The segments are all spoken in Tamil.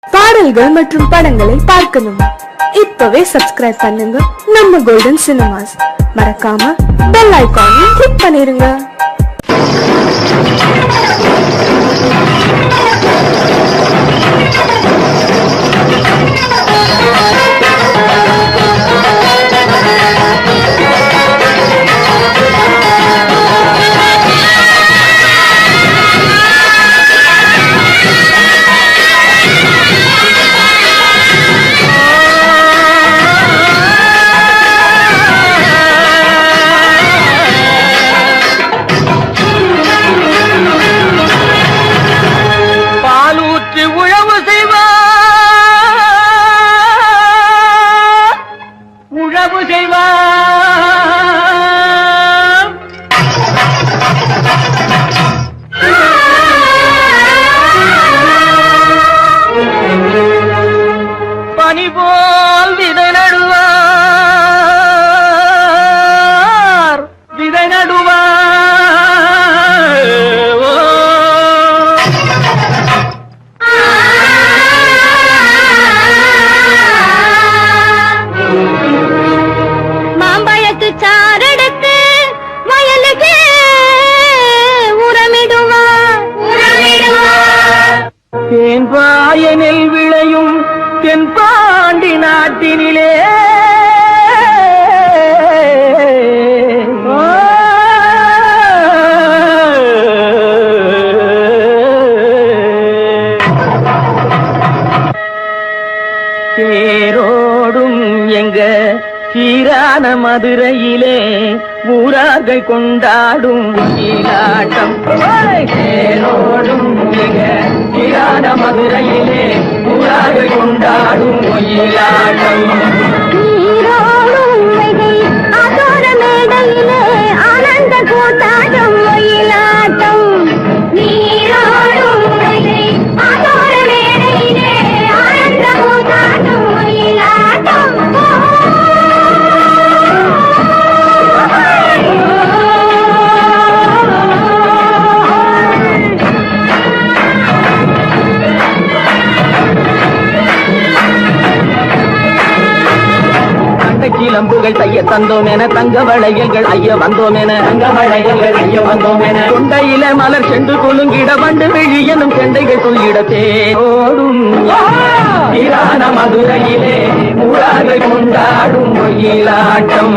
பாடல்கள் மற்றும் படங்களை பார்க்கணுமா? இப்பவே சப்ஸ்கிரைப் பண்ணுங்க நம்ம கோல்டன் சினிமாஸ். மறக்காம பெல் ஐகானையும் கிளிக் பண்ணிருங்க. தேன்பாயனில் விளையும் தென்பாண்டி நாட்டினிலே தேரோடும் எங்க சீரான மதுரையிலே ஊரார்கள் கொண்டாடும் ஒயிலாட்டம். தேரோடும் எங்க சீரான மதுரையிலே ஊரார்கள் கொண்டாடும் ஒயிலாட்டம். ஆனந்த கூத்தாடும் ஒயிலாட்டம். கிளம்புகள் தைய தந்தோம் என தங்க வளையல்கள் ஐய வந்தோம் என தங்க வளையல்கள் ஐய வந்தோம் என கொண்டையில மலர் சென்று கொள்ளுங்கிட வண்டு விழி எனும் செண்டைகள் சொல்லிட தேரோடும் சீரான மதுரையிலே ஊரார்கள் கொண்டாடும் ஒயிலாட்டம்.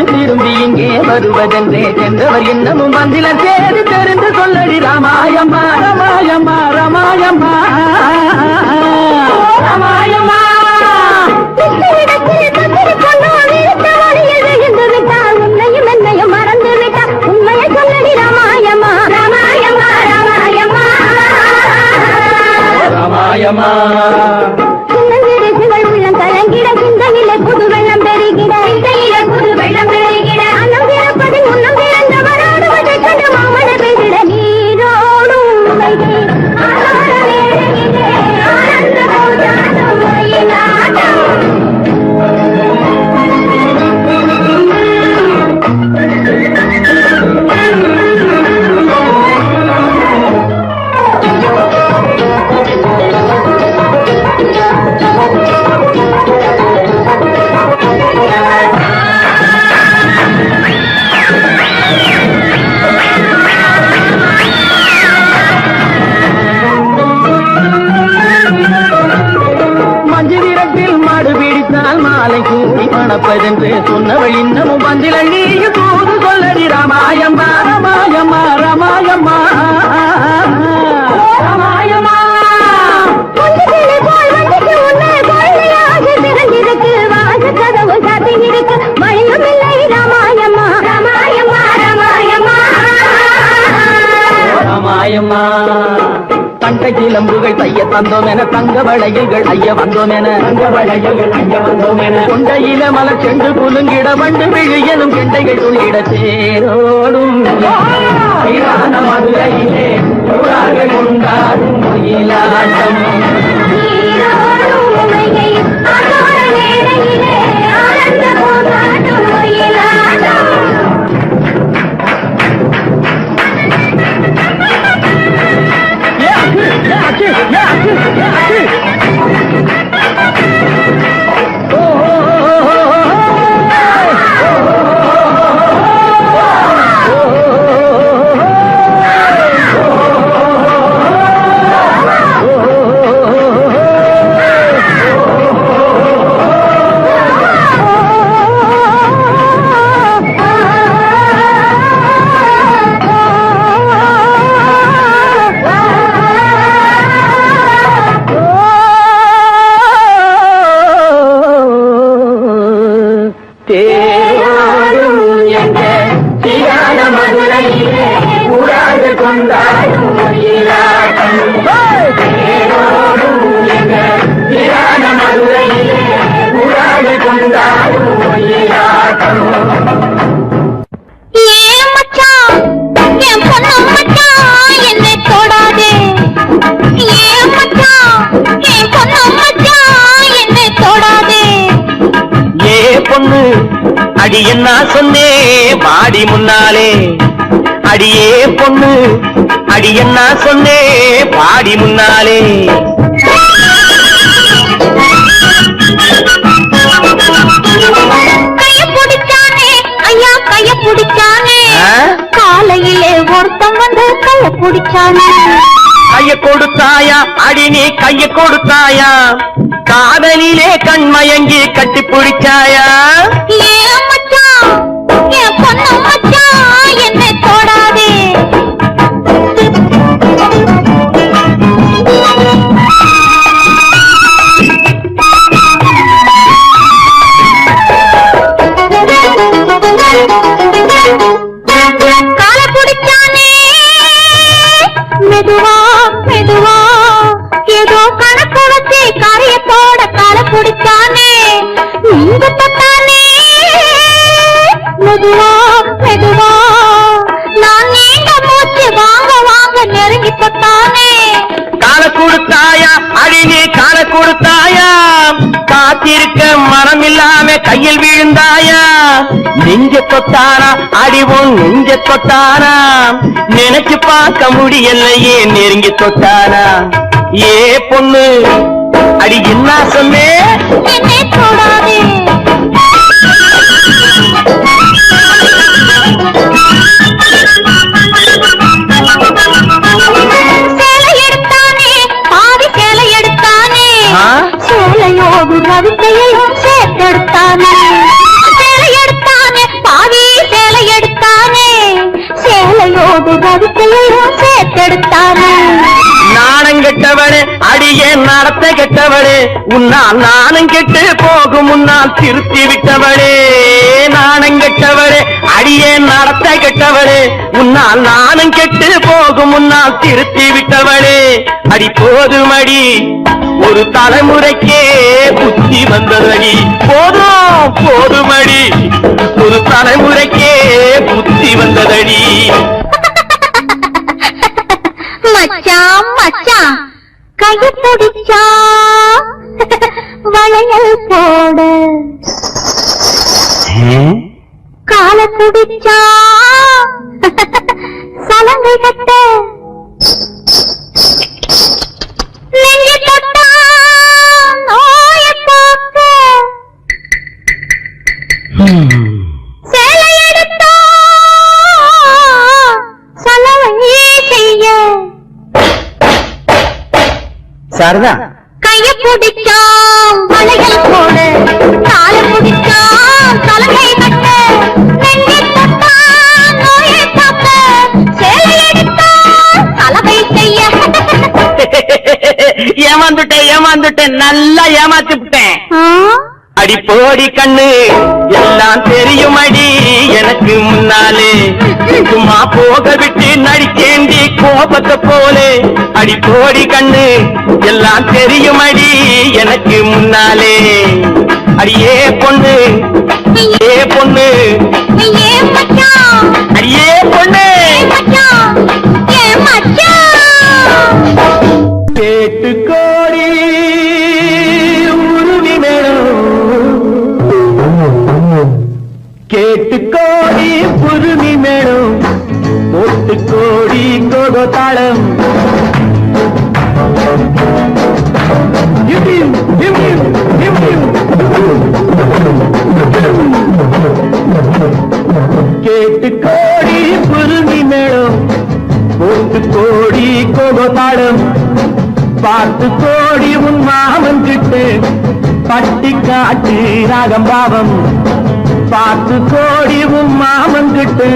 திரும்பி இங்கே வருவதென்றே சென்றவர் இன்னமும் வந்தில தேடி தெரிந்து சொல்லடி ராமாயம்மா ராமாயம்மா ராமாயம்மா ராமாயம்மா. உன்னையும் என்னையும் மறந்து விட்டார், உண்மையை சொல்லடி ராமாயம்மா ராமாயம்மா ராமாயம்மா ராமாயம்மா. உள்ளம் கலங்கிட சிந்தையிலே புது வெள்ளம் பெருகிட புது வெள்ளம் பெருகிட அன்னம் பிறப்பது முன்னம் பிறந்தவராடுவதை கண்டு மாமன பெருகிட நீரோடும் ஆனந்த போதாடும் ஒயிலாட்டம். மாலை கூடி மணப்பதென்று சொன்னவள் இன்னமும் வந்திலள்ளி தூது சொல்லடி ராமாயம்மா ராமாயம்மா ராமாயம்மா ராமாயம்மா பொன்னிலே போல் வண்டிக்கு உன்னை கொள்ளையாக திறந்திருக்கு வாசக்கதவு சாத்தியிருக்கு பயமில்லை ராமாயம்மா ராமாயம்மா ராமாயம்மா ராமாயம்மா தண்டை கிளம்புகள் தைய தந்தோம் என தங்க வளையல்கள் ஐய வந்தோம் என தங்க வளையல்கள் ஐய வந்தோம் என கொண்டையில மலர் செண்டு குலுங்கிட வண்டு விழியனும் கெண்டைகள் துளியிட தேரோடும் மதுரையிலே கொண்டாடும் மயிலாட்டம் நீரோடும் உமையை அதோட மேடையிலே ஆனந்த போராட்டம் மயிலாட்டம் அடி என்ன சொன்னே பாடி முன்னாலே அடியே பொண்ணு அடி என்ன சொன்னே பாடி முன்னாலே கைய பிடிச்சானே ஐயா கைய பிடிச்சானே காலையிலே ஒருத்தன் வந்து கைய பிடிச்சானே கைய கொடுத்தாயா அடி நீ கைய கொடுத்தாயா காதலிலே கண்மயங்கி கட்டி பிடிச்சாயா ஏன் மச்சான் என் பொண்ணு மச்சான் என்னை தொடாதே கால பிடிச்சானே மெதுவா மெதுவா ஏதோ கணக்கு வச்சு காரியத்தோட கால பிடிச்சானே நீங்க தொட்டானே மெதுவா மெதுவா நான் நீங்க மூச்சு வாங்க வாங்க நெருங்கி தொட்டானே கால கொடுத்தாயா அடி நீ கால கொடுத்தாயா காத்திருக்க மனம் இல்லாம கையில் விழுந்தாயா நெஞ்ச தொட்டானா அடிவோம் நெஞ்ச தொட்டானா நினைச்சு பார்க்க முடியலையே நெருங்கி தொட்டானா ஏ பொண்ணு அடி என்ன சொன்னே என்னை தொடாதே சேலை எடுத்தானே பாதி சேலை எடுத்தானே சேலையோடு ரவிக்கையையும் சேர்த்தெடுத்தானே சேலை எடுத்தானே பாதி சேலை எடுத்தானே சேலையோடு ரவிக்கையையும் சேர்த்தெடுத்தானே நாணம் கெட்டவளே அடியே நடத்த கெட்டவளே உன்னால் நாணம் கெட்டு போகும் முன்னால் திருத்தி விட்டவளே நாணம் கெட்டவளே அடியே நடத்த கெட்டவளே உன்னால் நாணம் கெட்டு போகும் முன்னால் திருத்தி விட்டவளே அடி போதுமடி ஒரு தலைமுறைக்கே புத்தி வந்ததடி போதும் போதுமடி ஒரு தலைமுறைக்கே புத்தி வந்ததடி மச்சான் மச்சான் கைய பிடிச்சா வளையல் போடு கால பிடிச்சா சலங்கை கட்ட நெஞ்சு தொட்டா நோய போக்க சேலை எடுத்தா சலவை செய்ய சாரதா கை கைய பிடிச்சான் வளையல் போடு கால பிடிச்சான் தலையை கட்டு நெஞ்சை தொட்டான் நோயை காக்க சேலை எடுத்தான் சலவை செய்ய ஏமாந்துட்டேன் நல்லா ஏமாத்தி விட்டேன். அடி போடி கண்ணு எல்லாம் தெரியும் அடி எனக்கு முன்னாலே சும்மா போக விட்டு நடிக்கேண்டி கோபத்தை போலே. அடி போடி கண்ணு எல்லாம் தெரியும் அடி எனக்கு முன்னாலே. அடியே பொண்ணு ஏ பொண்ணு ஏ மச்சான் அடியே பொண்ணு மச்சான் ஏ மச்சான் கேட்டு கோடி உருவி மேடம் கேட்டு கோடி புருமி மேடம் போட்டு கோடி கோகோ தாளம் கேட்டு கோடி புருமி மேடம் போட்டு கோடி கோகோ தாளம் பார்த்து கோடி உன் மாமன் கிட்டு பட்டி காட்டு ராகம் பாவம். பார்த்து கோடி உன் மாமன் கிட்டு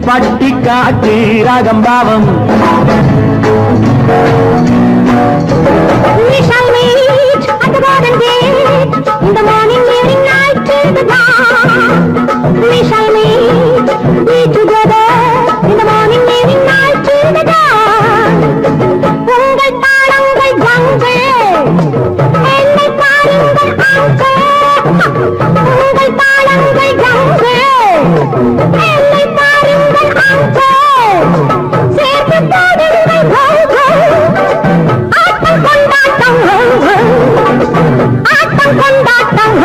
பட்டி காட்டு ராகம் பாவம். We shall meet at the garden gate in the morning, nearing night to the dawn. We shall be together in the morning, nearing night to the dawn. உங்கள் தாளங்கள் கங்கு என்னை பாருங்கள் அங்கு. உங்கள் தாளங்கள் கங்கு என்னை பாருங்கள் அங்கு. சேர்த்து பாடுங்கள் கங்கு. ஆட்டம் கொண்டாட்டம் ஆட்டம் கொண்டாட்டம்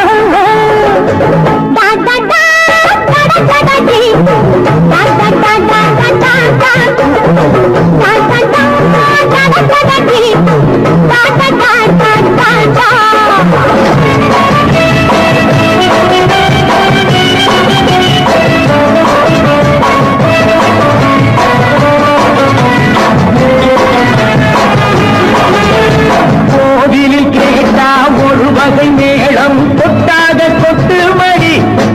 கோவிலில் கேட்டா ஒரு வகை மேளம் கொட்டாத கொட்டு மடி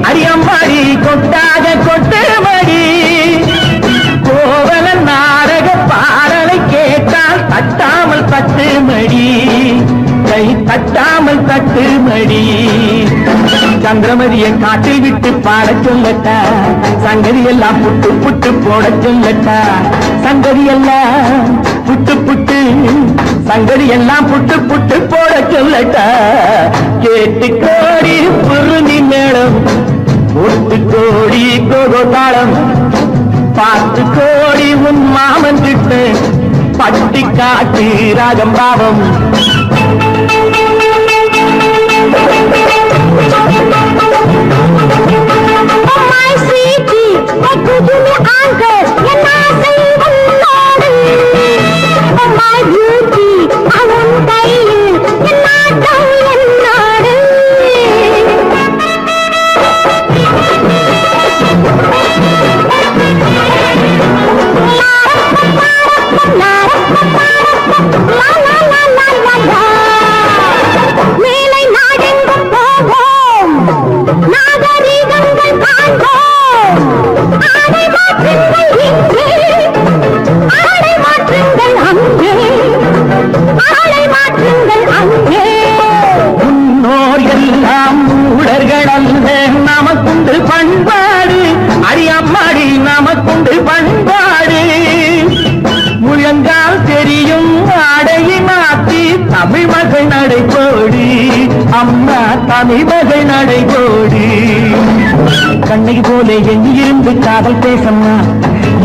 அடியம்பாடி கொட்டாத கொட்டு மடி. கோவல நாடக பாடலை கேட்டால் தட்டாமல் தட்டு மடி கை தட்டாமல் தட்டு மடி. சந்திரமதியை காட்டில் விட்டு பாட சொல்லட்டா சங்கதி எல்லாம் புட்டு புட்டு போட சொல்லட்டா. சங்கதி எல்லாம் புட்டு புட்டு சங்கதி எல்லாம் புட்டு புட்டு போட சொல்லட்டா. கேட்டு கோடி புருமி மேளம் ஒட்டு கோடி கோகோ தாளம். பார்த்து கோடி உன் மாமன் கிட்ட பட்டி காட்டு ராகம் பாவம். Oh my sweetie, what could you me anchor? என் ஆசை உன்னோடு. Oh my beauty, அவன் கையில் என் நாட்டம் என்னோடு. மேலை நாடெங்கும் போவோம் நாகரீகங்கள் காண்போம். ஆடை மாற்றுங்கள் இங்கே ஆடை மாற்றுங்கள் அங்கே ஆடை மாற்றுங்கள் அங்கே. முன்னோர் எல்லாம் மூடர்கள் அல்ல நமக்குண்டு பண்பாடு அடியம்மாடி நமக்குண்டு பண்பாடு. முழங்கால் தெரியும் ஆடையை மாற்றி தமிழ் மகள் நடைபோடி அம்மா தமிழ் மகள் நடைபோடி. கண்ணகி போல எண்ணியிருந்து காதல் பேசம்மா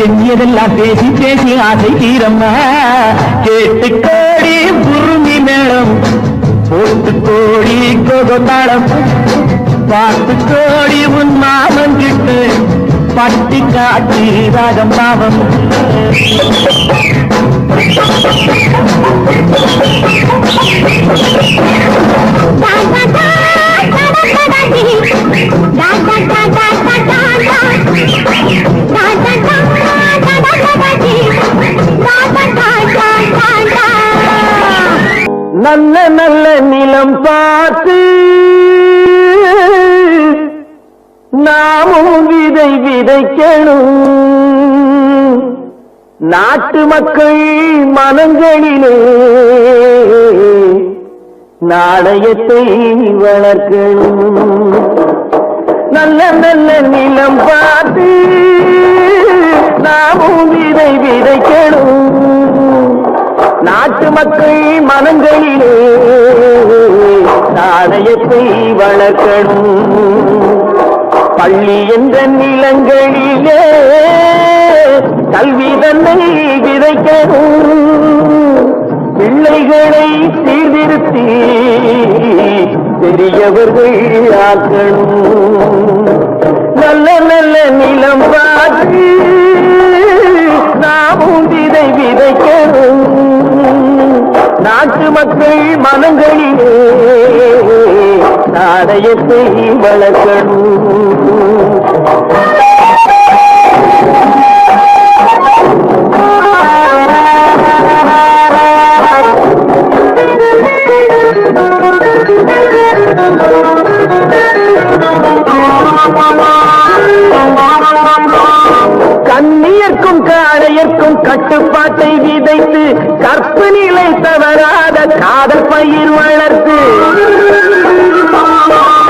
எண்ணியதெல்லாம் பேசி பேசி ஆசை தீரம்மா. கேட்டு கோடி புருமி மேளம் போட்டு கோடி கோகோ தாளம். பார்த்து கோடி உன் மாமன் கிட்டு பட்டி காட்டி ராகம் பாவம். நல்ல நல்ல நிலம் பார்த்து நாமும் விதை விதைக்கணும். நாட்டு மக்கள் மனங்களிலே நாணயத்தை வளர்க்கணும். நல்ல நல்ல நிலம் பார்த்து நாமும் விதை விதைக்கணும். நாட்டு மக்கள் மனங்களிலே நாணயத்தை வளர்க்கணும். பள்ளி என்ற நிலங்களிலே கல்வி தன்னை விதைக்கணும். பிள்ளைகளை சீர்திருத்தி பெரியவர்கள் ஆக்கணும். நல்ல நல்ல நிலம் பார்த்து நாமும் விதை விதைக்கணும். நாட்டு மக்கள் மனங்களிலே நாணயத்தை வளர்க்கணும். கண்ணியர்க்கும் காளையர்க்கும் கட்டுப்பாட்டை விதைத்து கற்பு நிலை தவறாத காதல் பயிர் வளர்த்து.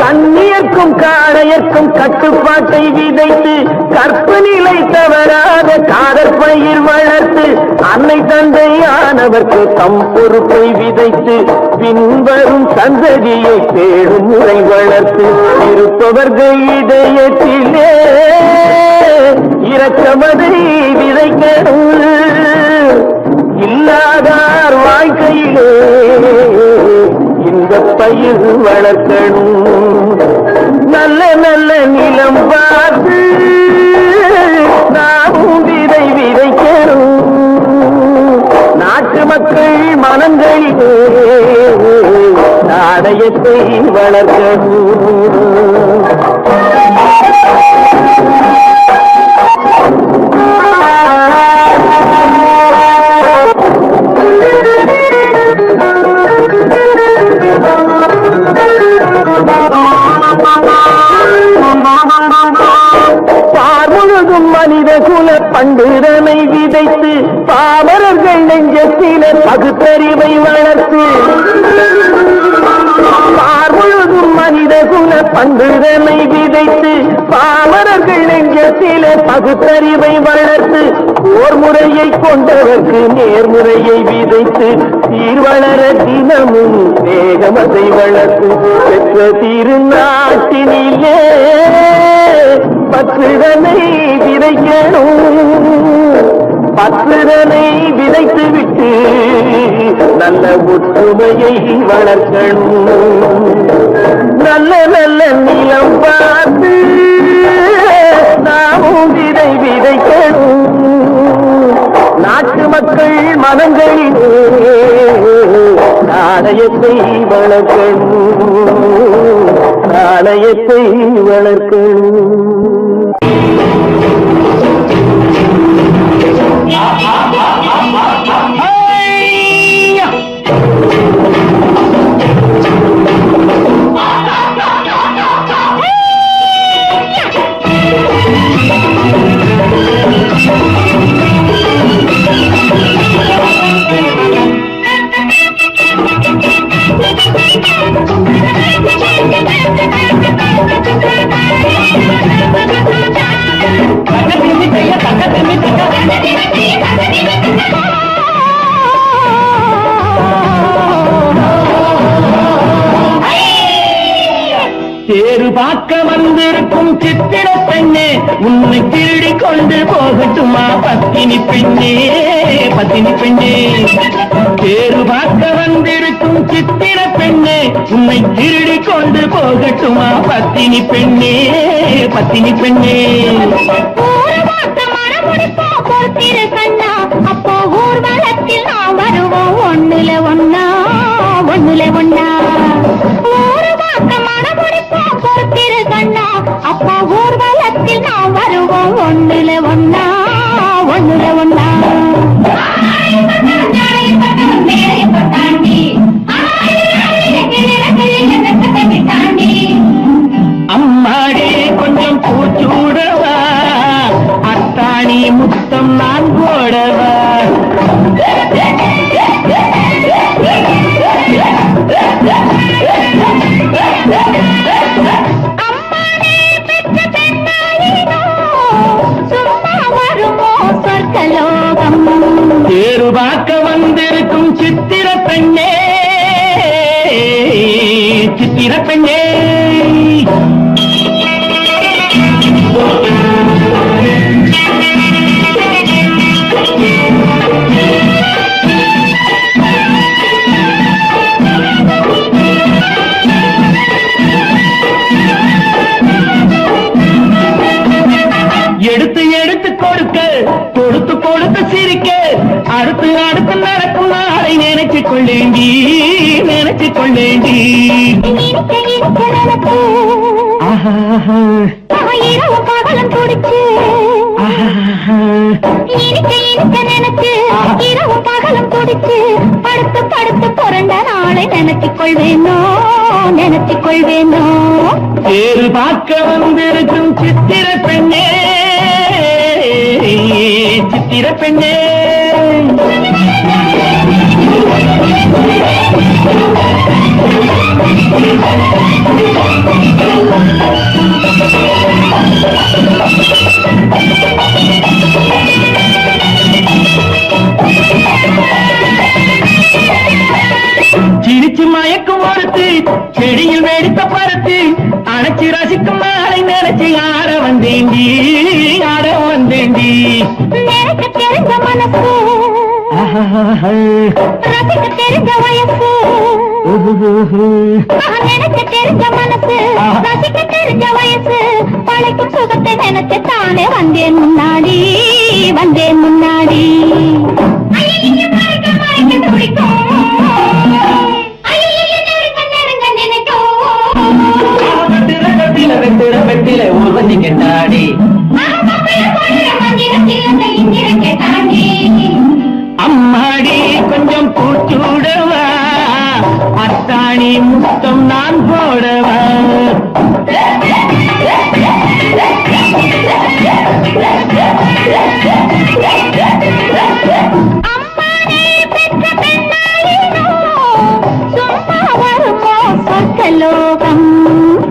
கண்ணியர்க்கும் காளையர்க்கும் கட்டுப்பாட்டை விதைத்து கற்பு நிலை தவறாத காதல் பயிர் வளர்த்து. அன்னை தந்தையானவர்க்கு தம் பொறுப்பை விதைத்து பின்வரும் சந்ததியை தேடும் முறை வளர்த்து. இருப்பவர்கள் இதயத்திலே இரக்கமதை விதைக்கணும். இல்லாதார் வாழ்க்கையிலே இந்த பயிர் வளர்க்கணும். நல்ல நல்ல நிலம் பார்த்து நாமும் விதை விதைக்கணும். நாட்டு மக்கள் மனங்களிலே நாணயத்தை வளர்க்கணும். பார்முழுதும் மனித குல பண்டுதனை விதைத்து பாமரர்கள் நெஞ்சத்திலே பகுத்தறிவை வளர்த்து. பார்முழுதும் மனித குல பண்டுதனை விதைத்து பாமரர்கள் நெஞ்சத்திலே பகுத்தறிவை வளர்த்து. ஓர் முறையை கொண்டவர்க்கு நேர்முறையை விதைத்து சீர்வளர தினமும் வேகமதை வளர்த்து. பெற்ற திருநாட்டினிலே பற்றுதனை விதைக்கணும். பற்றுதனை விதைத்து விட்டு நல்ல ஒற்றுமையை வளர்க்கணும். நல்ல நல்ல நிலம் பார்த்து நாமும் விதை விதைக்கணும். நாட்டு மக்கள் மனங்களிலே நாணயத்தை வளர்க்கணும். நாணயத்தை வளர்க்கணும். தேரு பார்க்க வந்திருக்கும் சித்திர பெண்ணே, உன்னை திருடி கொண்டு போகட்டுமா பத்தினி பெண்ணே, பத்தினி பெண்ணே. தேரு பார்க்க வந்திருக்கும் சித்திர பெண்ணே, உன்னை திருடி கொண்டு போகட்டுமா பத்தினி பெண்ணே, பத்தினி பெண்ணே. அப்போ ஊர்வலத்தில் நாம் வருவோம் ஒண்ணுல ஒன்னா, ஒண்ணுல ஒன்னா. அப்பா ஊர்வலத்தில் நாம் வருவோம் ஒண்ணுல ஒன்னா, ஒண்ணுல ஒன்னா. பெண்ணே சித்திர பெண்ணே எடுத்து எடுத்து கொடுக்க கொடுத்து கொடுத்து சிரிக்க அடுத்து அடுத்து நடக்கும் நாளை நினைச்சு கொள்ளேண்டி நினைச்சு கொள்ளேண்டி பகலம் துடிச்சு நினைச்சு இரவும் பகலம் துடிச்சு படுத்து படுத்து புரண்ட நாளை நினைச்சுக் கொள்வேனோ நினைச்சுக் கொள்வேனோ பேரு பார்க்க வந்திருக்கும் சித்திர பெண்ணே சித்திர பெண்ணே சிரிச்சு மயக்கும் ஒருத்து செடியில் வெடித்த பருத்து அணைச்சு ரசிக்கும் நாளை நினைச்சு ஆட வந்தேண்டி ஆட வந்தேண்டி நினைக்க தெரிஞ்ச மனசு ரசிக்க தெரிஞ்ச வயசு நினைக்க தெரிஞ்ச மனசு ரசிக்க தெரிஞ்ச வயசு பழைக்கும் சுகத்தை நினைச்சு தானே வந்தேன் முன்னாடி வந்தேன் முன்னாடி வெட்டில ஊர்வசி கெட்டாடி அம்மாடி கொஞ்சம் பூச்சூடவா அத்தாணி முத்தம் நான் போடவா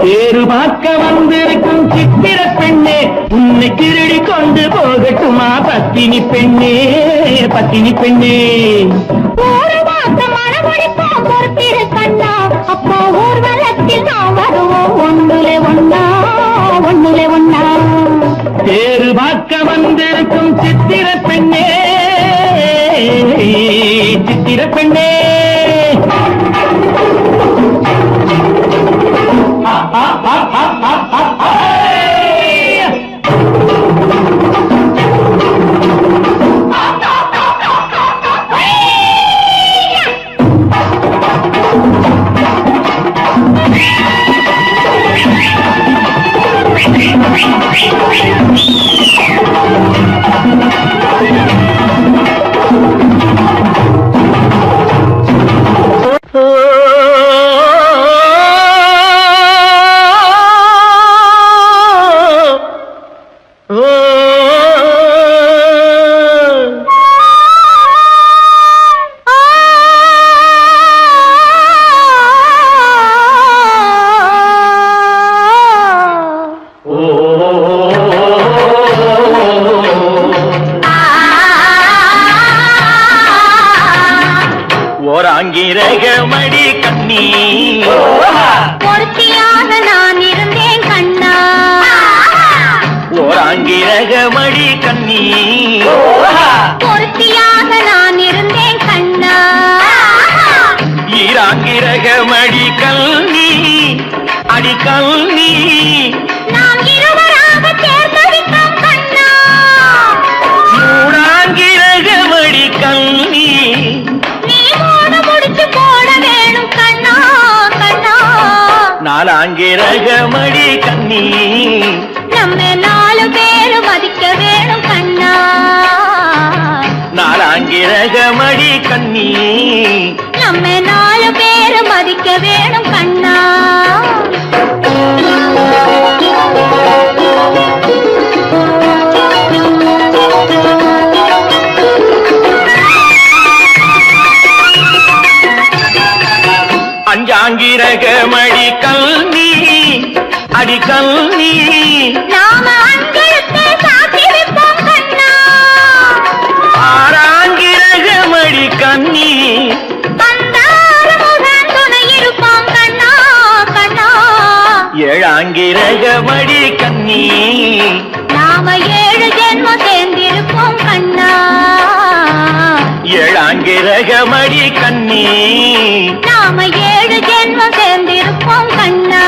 பேரு பார்க்க வந்திருக்கும் சித்திர பெண்ணே உன்னை திருடி கொண்டு போகட்டுமா பத்தினி பெண்ணே பத்தினி பெண்ணே ஒரு மாசம் மனமொழிப்போம் பொறுத்திரு கண்ணா அப்போ ஊர்வலத்தில் நாம் வருவோம் ஒன்றுலே ஒன்னா ஒன்றுலே ஒன்னா பேரு பார்க்க வந்திருக்கும் சித்திர பெண்ணே சித்திர பெண்ணே ஓராங்கிரகமடி கண்ணி பொறுத்தியாக நான் இருந்தேன் கண்ணா ஓராங்கிரகமடி கண்ணி பொறுத்தியாக நான் இருந்தேன் கண்ணா ஈராங்கிரகமடி கல்வி அடி கல்வி நாம் இருவராக சேர்ந்தடித்தோம் கண்ணா மூடாங்கிரகமடி கல்வி நீ மூட முடிச்சு போட வேணும் கண்ணா கண்ணா நாலாங்கிரகமடி கண்ணி நம்ம 4 பேரு மதிக்க வேணும் கண்ணா நாலாங்கிரகமடி கண்ணி நம்ம 4 பேரு மதிக்க வேணும் கண்ணா அஞ்சாங்கிரகமடி கல்வி அடி கல்வி நாம அஞ்சலத்தை சாத்தி வைப்போம் கண்ணா ஆறாங்கிரகமடி கண்ணி அந்த எட்டாங்கிரகமடி கண்ணி நாம 7 ஜென்மம் சேர்ந்திருப்போம் கண்ணா. ஏழாங்கிரகமடி கண்ணி நாம 7 ஜென்மம் சேர்ந்திருப்போம் கண்ணா.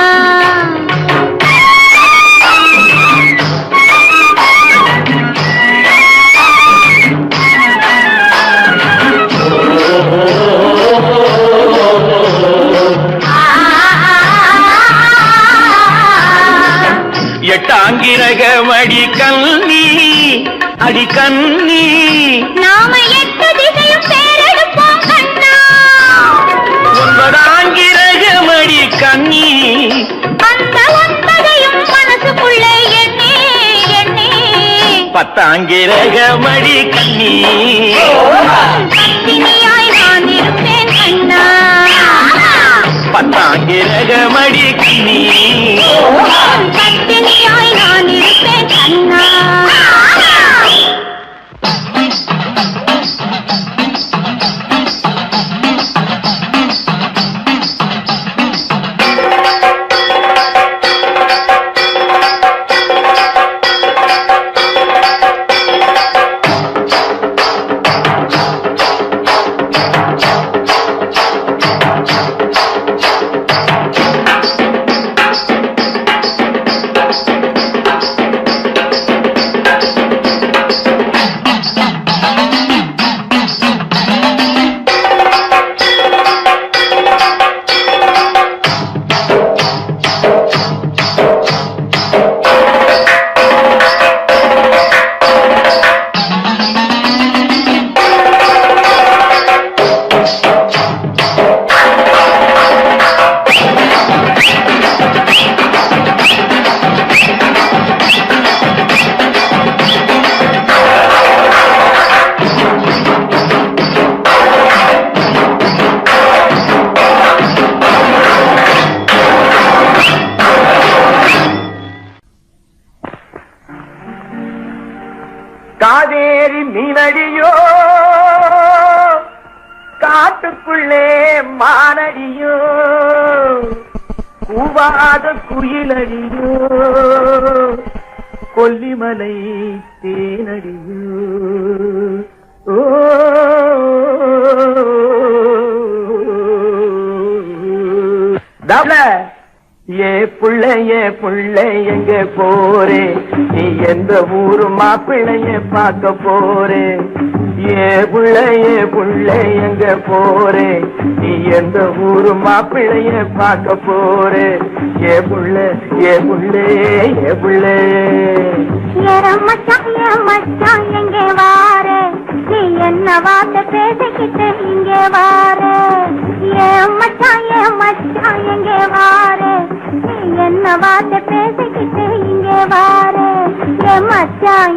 எட்டாங்கிரகமடி கண்ணி அடி கண்ணி நாம 8 திசையும் பேரெடுப்போம் கண்ணா. ஒன்பதாங்கிரகமடி கண்ணி அந்த 9ஐயும் மனசுக்குள்ளே எண்ணி எண்ணி பத்தாங்கிரகமடி கண்ணி பத்தினியாய் நான் இருப்பேன் கண்ணா. பத்தாங்கிரகமடி கண்ணி பத்தினியாய் நான் இருப்பேன் கண்ணா. காவேரி மீனடியோ காட்டுக்குள்ளே மானடியோ கூவாத குயிலடியோ கொல்லிமலை தேனடியோ ஓ தவள ஏ புள்ளை எங்க போறே நீ எந்த ஊரு மாப்பிள்ளைய பார்க்க போறே ஏ புள்ளை எங்க போறே நீ எந்த ஊரு மாப்பிள்ளைய பார்க்க போறே ஏ புள்ளை மச்சான் எங்கே வாரே நீ என்ன வார்த்தை பேசிக்கிட்டு இங்கே வாரே மச்சான் எங்கே வாரே நீ என்ன வார்த்தை பேசிக்கிட்டு இங்கே வாரே மச்சான்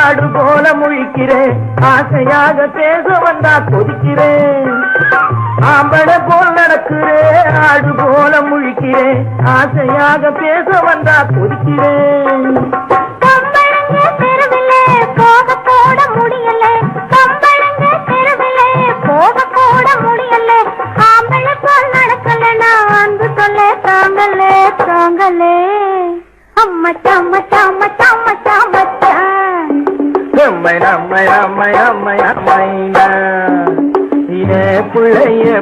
ஆடு போல முழிக்கிறேன் ஆசையாக பேச வந்தா கொதிக்கிறேன் ஆம்பள போல் நடக்கிறேன் ஆடு போல முழிக்கிறேன் ஆசையாக பேச வந்தா கொதிக்கிறேன் போக போட முடியல கம்பளங்க தெருவிலே போக போட முடியல ஆம்பள போல் நடக்கல நான் அன்பு சொல்ல தாங்களே அம்மச்சான்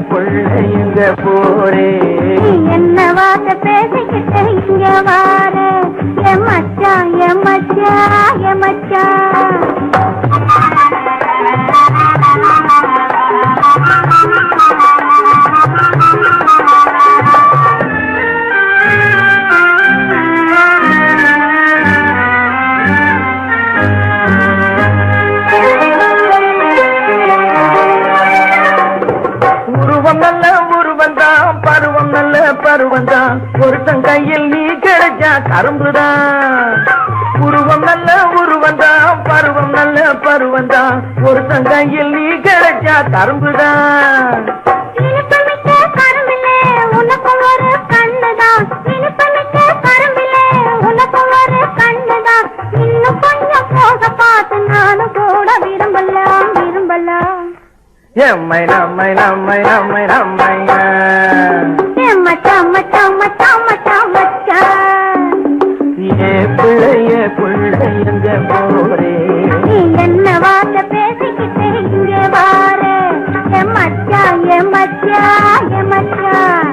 புள்ளைங்க போரே என்ன வார்த்தை பேசிக்கிட்டு இங்க வாரே மச்சான் பருவந்தான் ஒருத்தன் கையில் நீ கிடைச்சா கரும்புதான் உருவம் நல்ல உருவந்தான் பருவம் நல்ல பருவந்தான் ஒருத்தன் கையில் நீ கிடைச்சா கரும்புதான் இனிப்பமிக்க கரும்பிலே உனக்கு ஒரு கண்ணுதான் இனிப்பமிக்க கரும்பிலே உனக்கு ஒரு கண்ணுதான் இன்னும் கொஞ்சம் போக பார்த்து நானும் கூட விரும்பலாம் விரும்பலாம் எம்மை நம்மை நம்மை நம்மை நம்மை மச்சான் மச்சான் மச்சான் மச்சான் மச்சான் ஏ பிள்ளைய பிள்ளை எங்க போரே நீ என்ன வார்த்தை பேசிக்கிட்டே இங்கே வாரே என் மச்சான் என் மச்சான் என் மச்சான்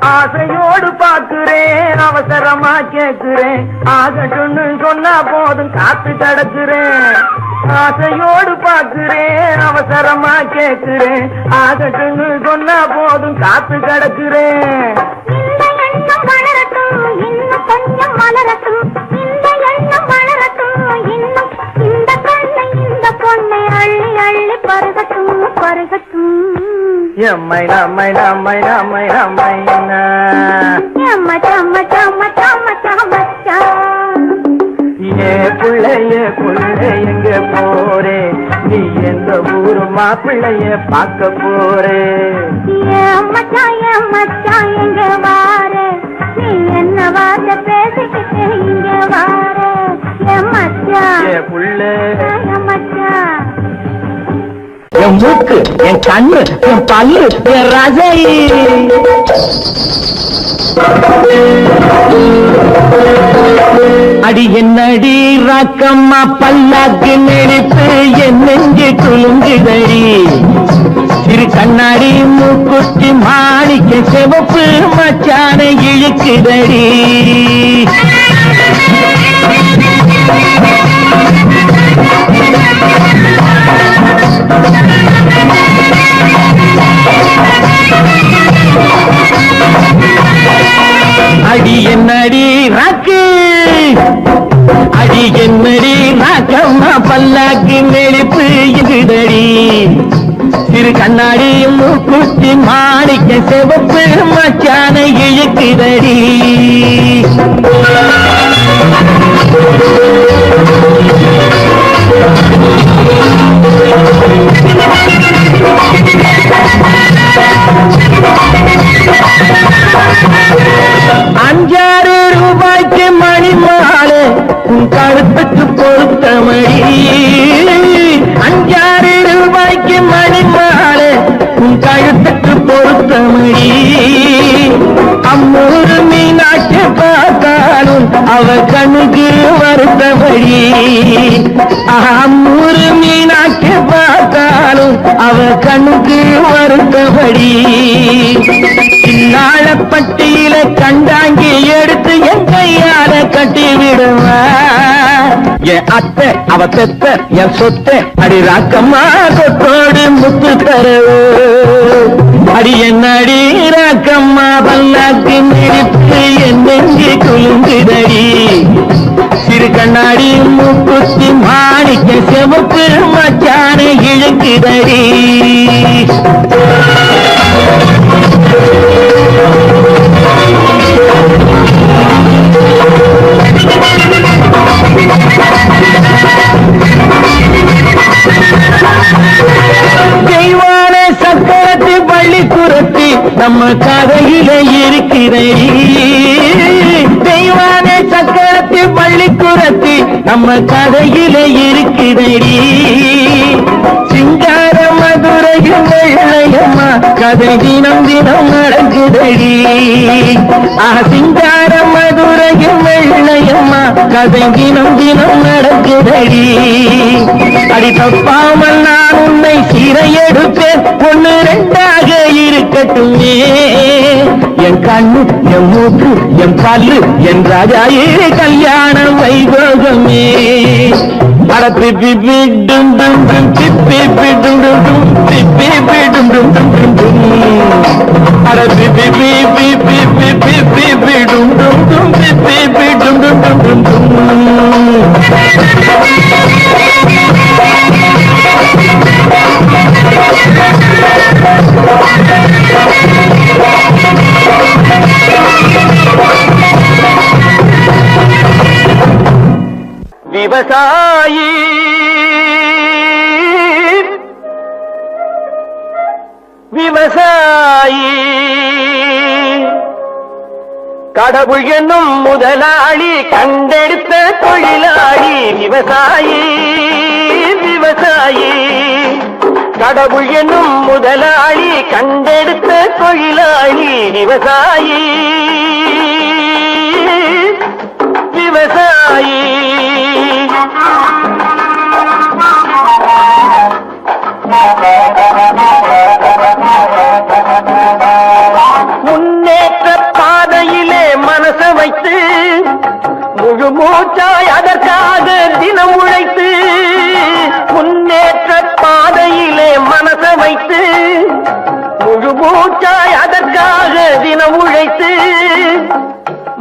ஆசையோடு பாக்குறேன் அவசரமா கேக்குறேன் ஆகட்டும்னு சொன்னா போதும் காத்து கிடக்குறேன் ஆசையோடு பாக்குறேன் அவசரமா கேக்குறேன் ஆகட்டும்னு சொன்னா போதும் காத்து கிடக்குறேன் இந்த எண்ணம் வளரட்டும் இன்னும் கொஞ்சம் வளரட்டும் இந்த எண்ணம் வளரட்டும் இன்னும் இந்த பொண்ணை அள்ளி அள்ளி பருகட்டும் பருகட்டும் எம்மை நம்மை நம்மை நம்மை நம்மை மச்சான் மச்சான் மச்சான் மச்சான் மச்சான் ஏ பிள்ளைய பிள்ளை எங்க போரே நீ எந்த ஊரு மாப்பிள்ளைய பார்க்க போறே என் மச்சான் எங்க வாரே நீ என்ன வார்த்தை பேசிக்கிட்டு இங்க வாரே என் மச்சான் ஏ புள்ளே என் மச்சான் என் மூக்கு என் கண்ணு என் பல்லு என் ரசை அடி என்னடி ராக்கம்மா பல்லாக்கு நெருப்பு என் நெஞ்சு குலுங்குதடி சிறு கண்ணாடி மூக்குத்தி மாணிக்க சிவப்பு மச்சான இழுக்குதடி அடி என்னடி ராக்கு அடி என்னடி ராக்கம்மா பல்லாக்கு நெருப்பு இழுதடி சிறு கண்ணாடி மூக்குத்தி மாணிக்க சிவப்பு மச்சான இழுக்குதடி அஞ்சாறு ரூபாய்க்கு மணி மாலை உன் கழுத்துக்கு பொருத்தமடி அஞ்சாறு ரூபாய்க்கு மணி மாலை உன் கழுத்துக்கு பொருத்தமடி அம்மூரு மீனாட்சி பார்த்தாலும் அவ கண்ணுக்கு வருத்தமடி அம்மூரு மீனாட்சி பார்த்தாலும் அவ கண்ணுக்கு வருத்தமடி நாளப்பட்டியில கண்டாங்கி எடுத்து என் கையால கட்டி விடுவா என் அத்தை அவ பெத்த என் சொத்தை அடி ராக்கம்மா கொத்தோடு முத்து தரவு அடி என்னடி ராக்கம்மா பல்லாக்கு நிறுத்து என் நெஞ்சு குலுங்குதடி சிறு கண்ணாடி மூக்குத்தி மாணிக்க சிவப்பு மச்சான இழுக்குதடி தெய்வான சக்கரத்து பள்ளி குரத்தி நம்ம கதையில இருக்கிறடி தெய்வான சக்கரத்து பள்ளி குரத்தி நம்ம கதையில இருக்கிறடி சிங்கார மதுரையும் வெள்ளையம்மா கதை தினம் தினம் நடக்குதடி சிங்கார மதுரையும் வெள்ளையம்மா கதை தினம் தினம் நடக்குதடி அடி தப்பாமல் நான் உன்னை சிறை எடுப்பேன் ஒண்ணு ரெண்டாக இருக்கட்டுமே என் கண்ணு என் மூக்கு என் பல்லு என் ராஜாயே கல்யாண வைபோகமே அட விவசாயி விவசாயி கடவுள் என்னும் முதலாளி கண்டெடுத்த தொழிலாளி விவசாயி விவசாயி கடவுள் என்னும் முதலாளி கண்டெடுத்த தொழிலாளி விவசாயி விவசாயி முன்னேற்ற பாதையிலே மனச வைத்து முழு மூச்சாய் அதற்காக தினம் உழைத்து முன்னேற்ற பாதையிலே மனச வைத்து முழு மூச்சாய் அதற்காக தினம் உழைத்து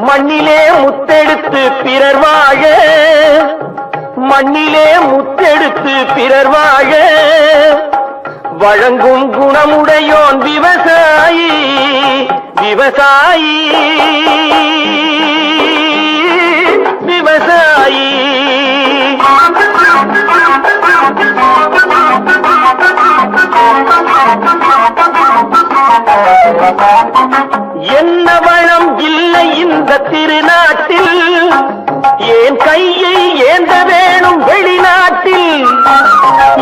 மண்ணிலே முத்தெடுத்து பிறர் வாழ மண்ணிலே முத்தெடுத்து பிறர் வாழ வழங்கும் குணமுடையோன் விவசாயி விவசாயி விவசாயி என்ன வளம் இல்லை இந்த திருநாட்டில் ஏன் கையை ஏந்த வேணும் வெளிநாட்டில்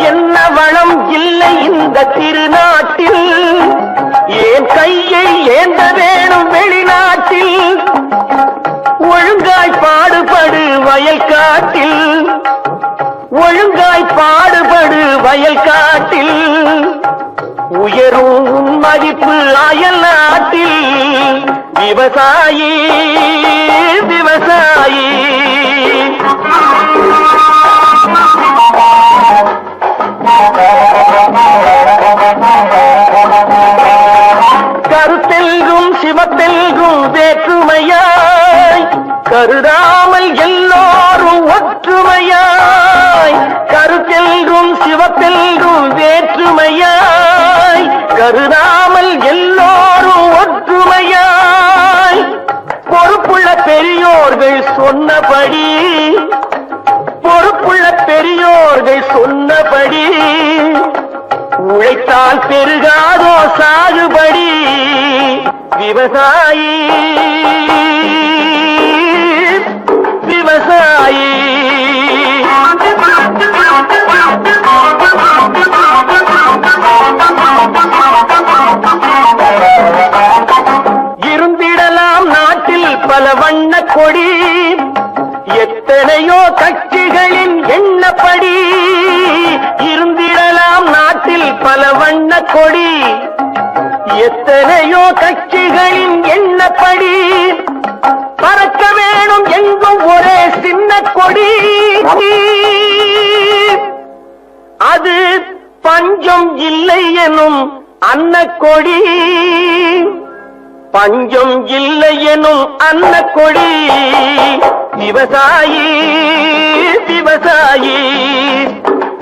என்ன வளம் இல்லை இந்த திருநாட்டில் ஏன் கையை ஏந்த வேணும் வெளிநாட்டில் ஒழுங்காய் பாடுபடு வயல் காட்டில் ஒழுங்காய் பாடுபடு வயல் காட்டில் உயரும் மதிப்பு அயல் நாட்டில் விவசாயி விவசாயி கருத்தெல்கும் சிவத்தெல்கும் வேற்றுமையாய் கருதாமல் எல்லோரும் ஒற்றுமையாய் கருத்தெல்கும் சிவத்தெல்கும் வேற்றுமையாய் கருதாமல் எல்லோரும் ஒற்றுமையாய் பொறுப்புள்ள பெரியோர்கள் சொன்னபடி பொறுப்புள்ள பெரியோர்கள் சொன்னபடி உழைத்தால் பெருகாதோ சாகுபடி விவசாயி விவசாயி இருந்திடலாம் நாட்டில் பல வண்ண கொடி எத்தனையோ கட்சிகளின் எண்ணப்படி இருந்திடலாம் நாட்டில் பல வண்ண கொடி எத்தனையோ கட்சிகளின் எண்ணப்படி பறக்க வேணும் எங்கும் ஒரே சின்ன கொடி அது பஞ்சம் இல்லை எனும் அன்னக்கொடி பஞ்சம் இல்லை எனும் அன்னக்கொடி விவசாயி விவசாயி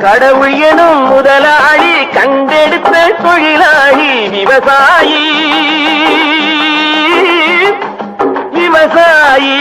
கடவுள் எனும் முதலாளி கண்டெடுத்த தொழிலாளி விவசாயி விவசாயி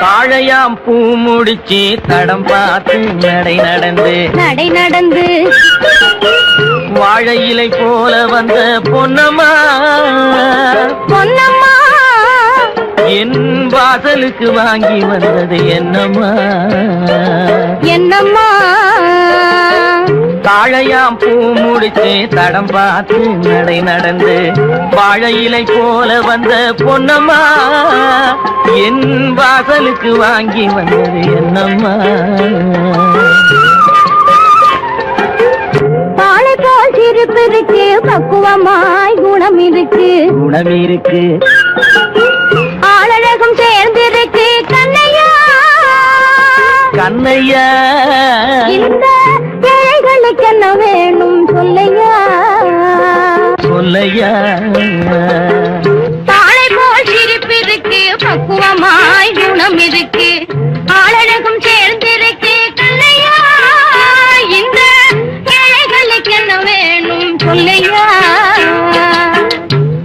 தாழையாம் பூ முடிச்சு தடம் பார்த்து நடை நடந்து வாழை இலை போல வந்த பொன்னம்மா பொன்னம்மா என் வாசலுக்கு வாங்கி வந்தது என்னம்மா என்னம்மா தாழையாம் பூ முடிச்சு தடம் பார்த்து நடை நடந்து வாழை இலை போல வந்த பொன்னம்மா என் வாசலுக்கு வாங்கி வந்தது என்னம்மா பாலை போல் சிரிப்பு இருக்கு பக்குவமாய் குணம் இருக்கு குணம் இருக்கு ஆளழகும் சேர்ந்திருக்கு கண்ணையா கண்ணையா இந்த ஏழைகளுக்கு என்ன வேணும் சொல்லையா சொல்லையா பாலை போல் சிரிப்பு இருக்கு பக்குவமாய் குணம் இருக்கு ஆளழகும் சேர்ந்திருக்கு கண்ணையா இந்த ஏழைகளுக்கு என்ன வேணும் சொல்லையா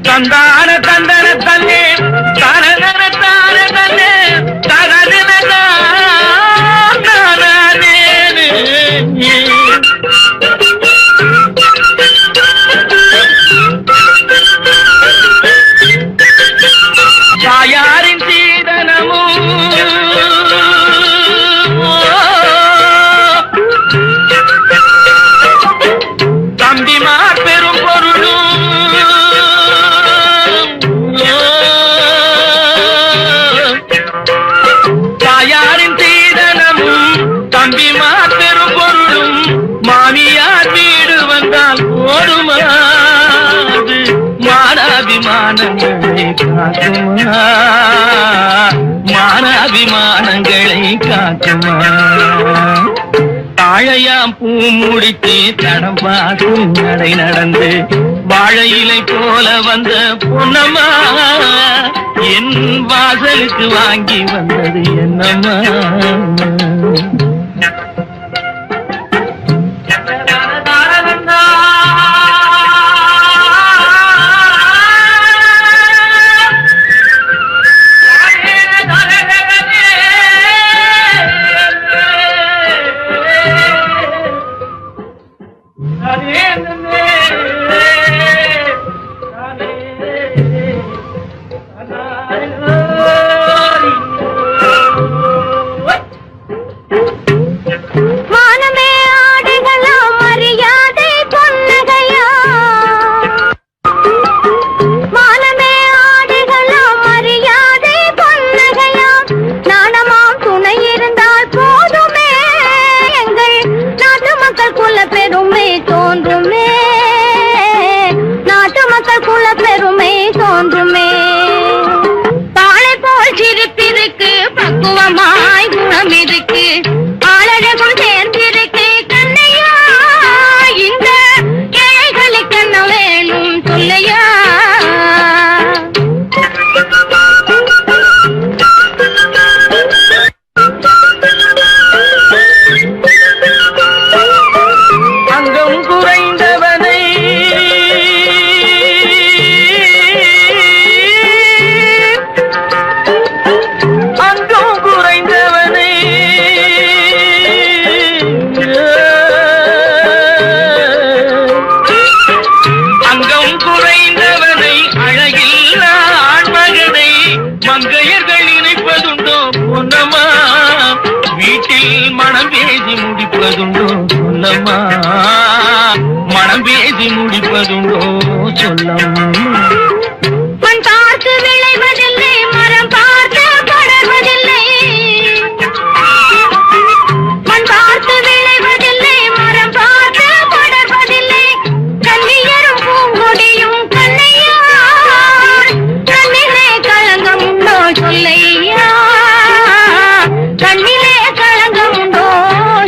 தந்தான தந்தன தன்னே தரதன தார தன்னே தரதன தானே தாயாரின் சீதனமும் தம்பிமார் பெரும் பொருளும் தாயாரின் சீதனமும் தம்பிமார் பெரும் பொருளும் மாமியார் வீடு வந்தால் போடுமாது மானாபிமானங்களை காக்குமா மானாபிமானங்களை காக்குமா தாழையாம் பூ முடித்து தடம் பார்த்து நடை நடந்து வாழை இலை போல வந்த பொன்னம்மா என் வாசலுக்கு வாங்கி வந்தது என்னம்மா மானமே ஆடைகளா மரியாதை பொன்னகையா மானமே ஆடைகளா மரியாதை பொன்னகையா நாணமாம் துணை இருந்தால் போதுமே எங்கள் நாட்டு மக்கள் குல பெருமை தோன்றுமே நாட்டு மக்கள் குல பெருமை தோன்றுமே தாளை போல் சிரிப்பிருக்கு பக்குவமாய் குணம் இருக்கு ஆளழகும் சேர்ந்திருக்கு கண்ணையா இந்த ஏழைகளுக்கு என்ன வேணும் சொல்லையா அங்கம் குறைந்தவனை அங்கம் குறைந்தவனை அங்கம் குறைந்தவனை அழகில்ல ஆண்மகனை மங்கையர்கள் நினைப்பதுண்டோ பொன்னம்மா வீட்டில் மனம் பேசி முடிப்பதுண்டோ சொல்லம்மா மனம் பேசி முடிப்பதுண்டோ சொல்லம்மா மண் பார்த்து விளைவதில்லை மரம் பார்த்து படர்வதில்லை மண் பார்த்து விளைவதில்லை மரம் பார்த்து படர்வதில்லை கண்ணியரும் பூங்கொடியும் கண்ணையா கண்ணிலே களங்கம் உண்டோ சொல்லையா கண்ணிலே களங்கம் உண்டோ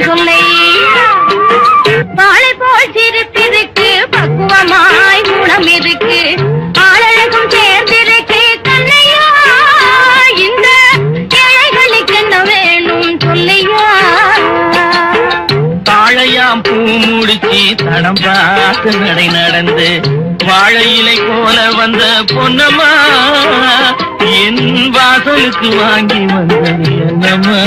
சொல்லையா வாழை போல் சிரிப்பிருக்கு பக்குவமாய் குணம் இருக்கு ஆளழகும் சேர்ந்திருக்கு கண்ணையா இந்த ஏழைகளுக்கு என்ன வேணும் சொல்லையா தாழையாம் பூ முடிச்சு தடம் பார்த்து நடை நடந்து வாழை இலை போல வந்த பொன்னம்மா என் வாசலுக்கு வாங்கி வந்தது என்னம்மா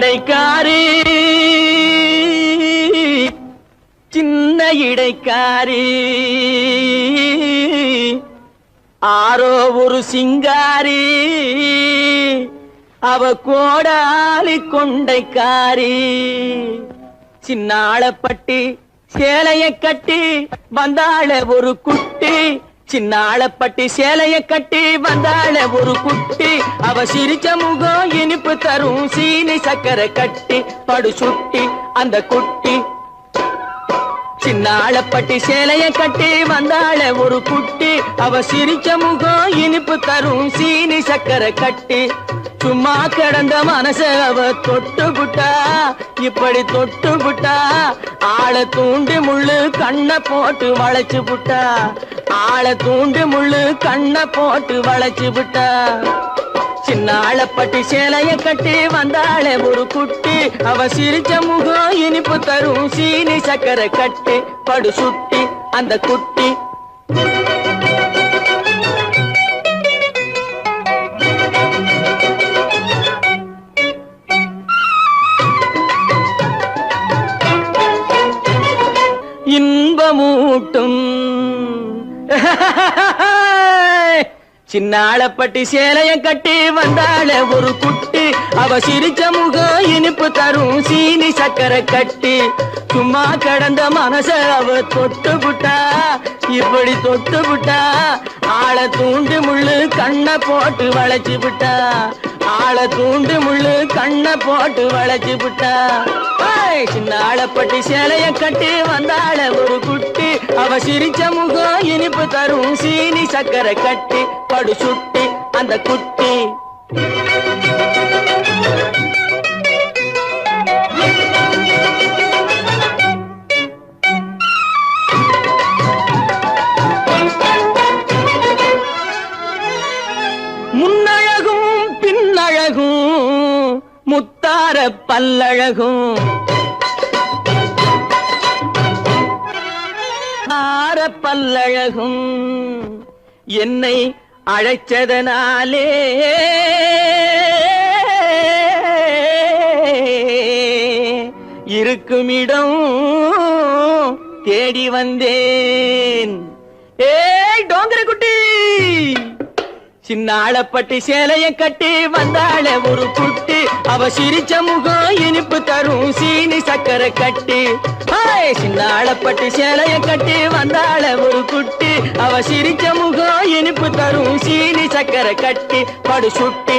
இடைக்காரி சின்ன இடைக்காரி ஆரோ ஒரு சிங்காரி அவ கோடாலி கொண்டைக்காரி சின்னாளப்பட்டி சேலைய கட்டி வந்தாள ஒரு குட்டி சின்னாளப்பட்டி சேலைய கட்டி வந்தாள ஒரு குட்டி அவ சிரிச்ச முகம் இனிப்பு தரும் சீனி சக்கரை கட்டி படு சுட்டி அந்த குட்டி சின்னாளப்பட்டி சேலைய கட்டி வந்தாள ஒரு குட்டி அவ சிரிச்ச முகம் இனிப்பு தரும் சீனி சக்கரை கட்டி சும்மா கிடந்த மனச அவ தொட்டு புட்டா இப்படி தொட்டு புட்டா ஆளை தூண்டி முள்ளு கண்ணை போட்டு வளைச்சு புட்டா ஆளை தூண்டி முள்ளு கண்ணை போட்டு வளைச்சு புட்டா சின்னாளப்பட்டி சேலைய கட்டி வந்தாளே ஒரு குட்டி அவ சிரிச்ச முகம் இனிப்பு தரும் சீனி சக்கரை கட்டி படு சுட்டி அந்த குட்டி இன்பமூட்டும் சின்னாளப்பட்டி சேலைய கட்டி வந்தாள ஒரு குட்டி அவ சிரிச்ச முகம் இனிப்பு தரும் சீனி சக்கரை கட்டி சும்மா கடந்த மனச அவ தொட்டு புட்டா இப்படி தொட்டு புட்டா ஆளை தூண்டி முள்ளு கண்ணை போட்டு வளைச்சு விட்டா ஆளை தூண்டி முள்ளு கண்ணை போட்டு வளைச்சு விட்டா சின்னாளப்பட்டி சேலைய கட்டி வந்தாள ஒரு குட்டி அவ சிரிச்ச முகம் இனிப்பு தரும் சீனி சக்கரை கட்டி படு சுட்டி அந்த குட்டி முன்னழகும் பின்னழகும் முத்தார பல்லழகும் ஆர பல்லழகும் என்னை அழைச்சதனாலே இருக்குமிடம் தேடி வந்தேன் ஏய் டோங்கரை குட்டி சின்னாளப்பட்டி சேலைய கட்டி வந்தாள ஒரு குட்டி அவ சிரிச்ச முகம் இனிப்பு தரும் சீனி சக்கரை கட்டி சின்னாளப்பட்டி சேலைய கட்டி வந்தாள ஒரு குட்டி அவ சிரிச்ச முகம் இனிப்பு தரும் சீனி சக்கரை கட்டி படு சுட்டி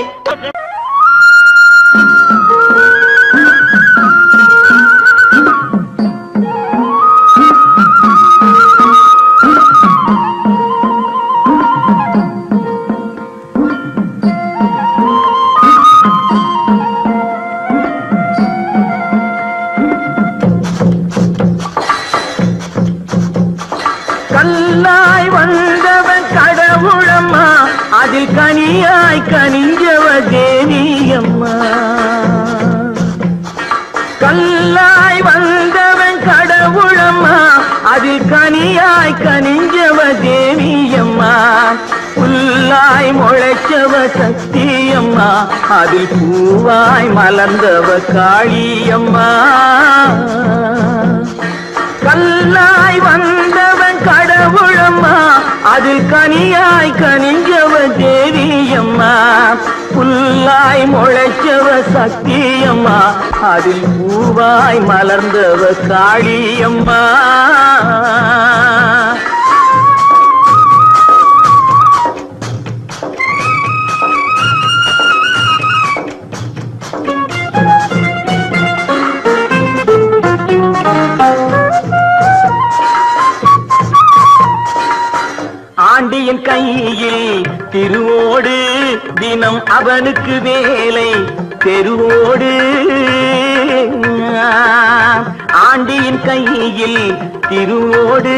கல்லாய் வந்தவன் கடவுளம்மா அதில் கனியாய் கனிஞ்சவ தேவியம்மா கல்லாய் வந்தவன் கடவுளம்மா அதில் கனியாய் கனிஞ்சவ தேவியம்மா புல்லாய் முளைச்சவ சக்தியம்மா அதில் பூவாய் மலர்ந்தவ காளியம்மா கல்லாய் வந்தவன் கடவுளம்மா அதில் கனியாய் கனிஞ்சவ தேவியம்மா புல்லாய் முளைச்சவ சக்தியம்மா அதில் பூவாய் மலர்ந்தவ காளியம்மா ஆண்டியின் கையில் திருவோடு தினம் அவனுக்கு வேலை தெருவோடு ஆண்டியின் கையில் திருவோடு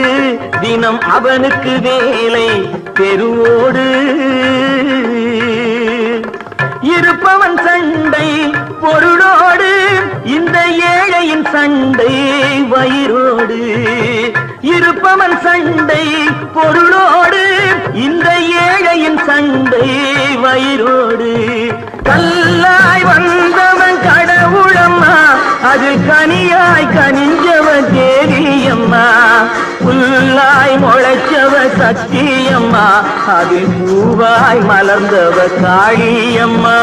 தினம் அவனுக்கு வேலை தெருவோடு இருப்பவன் சண்டை பொருளோடு இந்த ஏழையின் சண்டை வயிறோடு இருப்பவன் சண்டை பொருளோடு, இந்த ஏழையின் சண்டை வயிறோடு. கல்லாய் வந்தவன் கடவுளம்மா, அது கனியாய் கனிஞ்சவ தேவியம்மா. புல்லாய் முளைச்சவ சத்தியம்மா, அது பூவாய் மலர்ந்தவ காளியம்மா.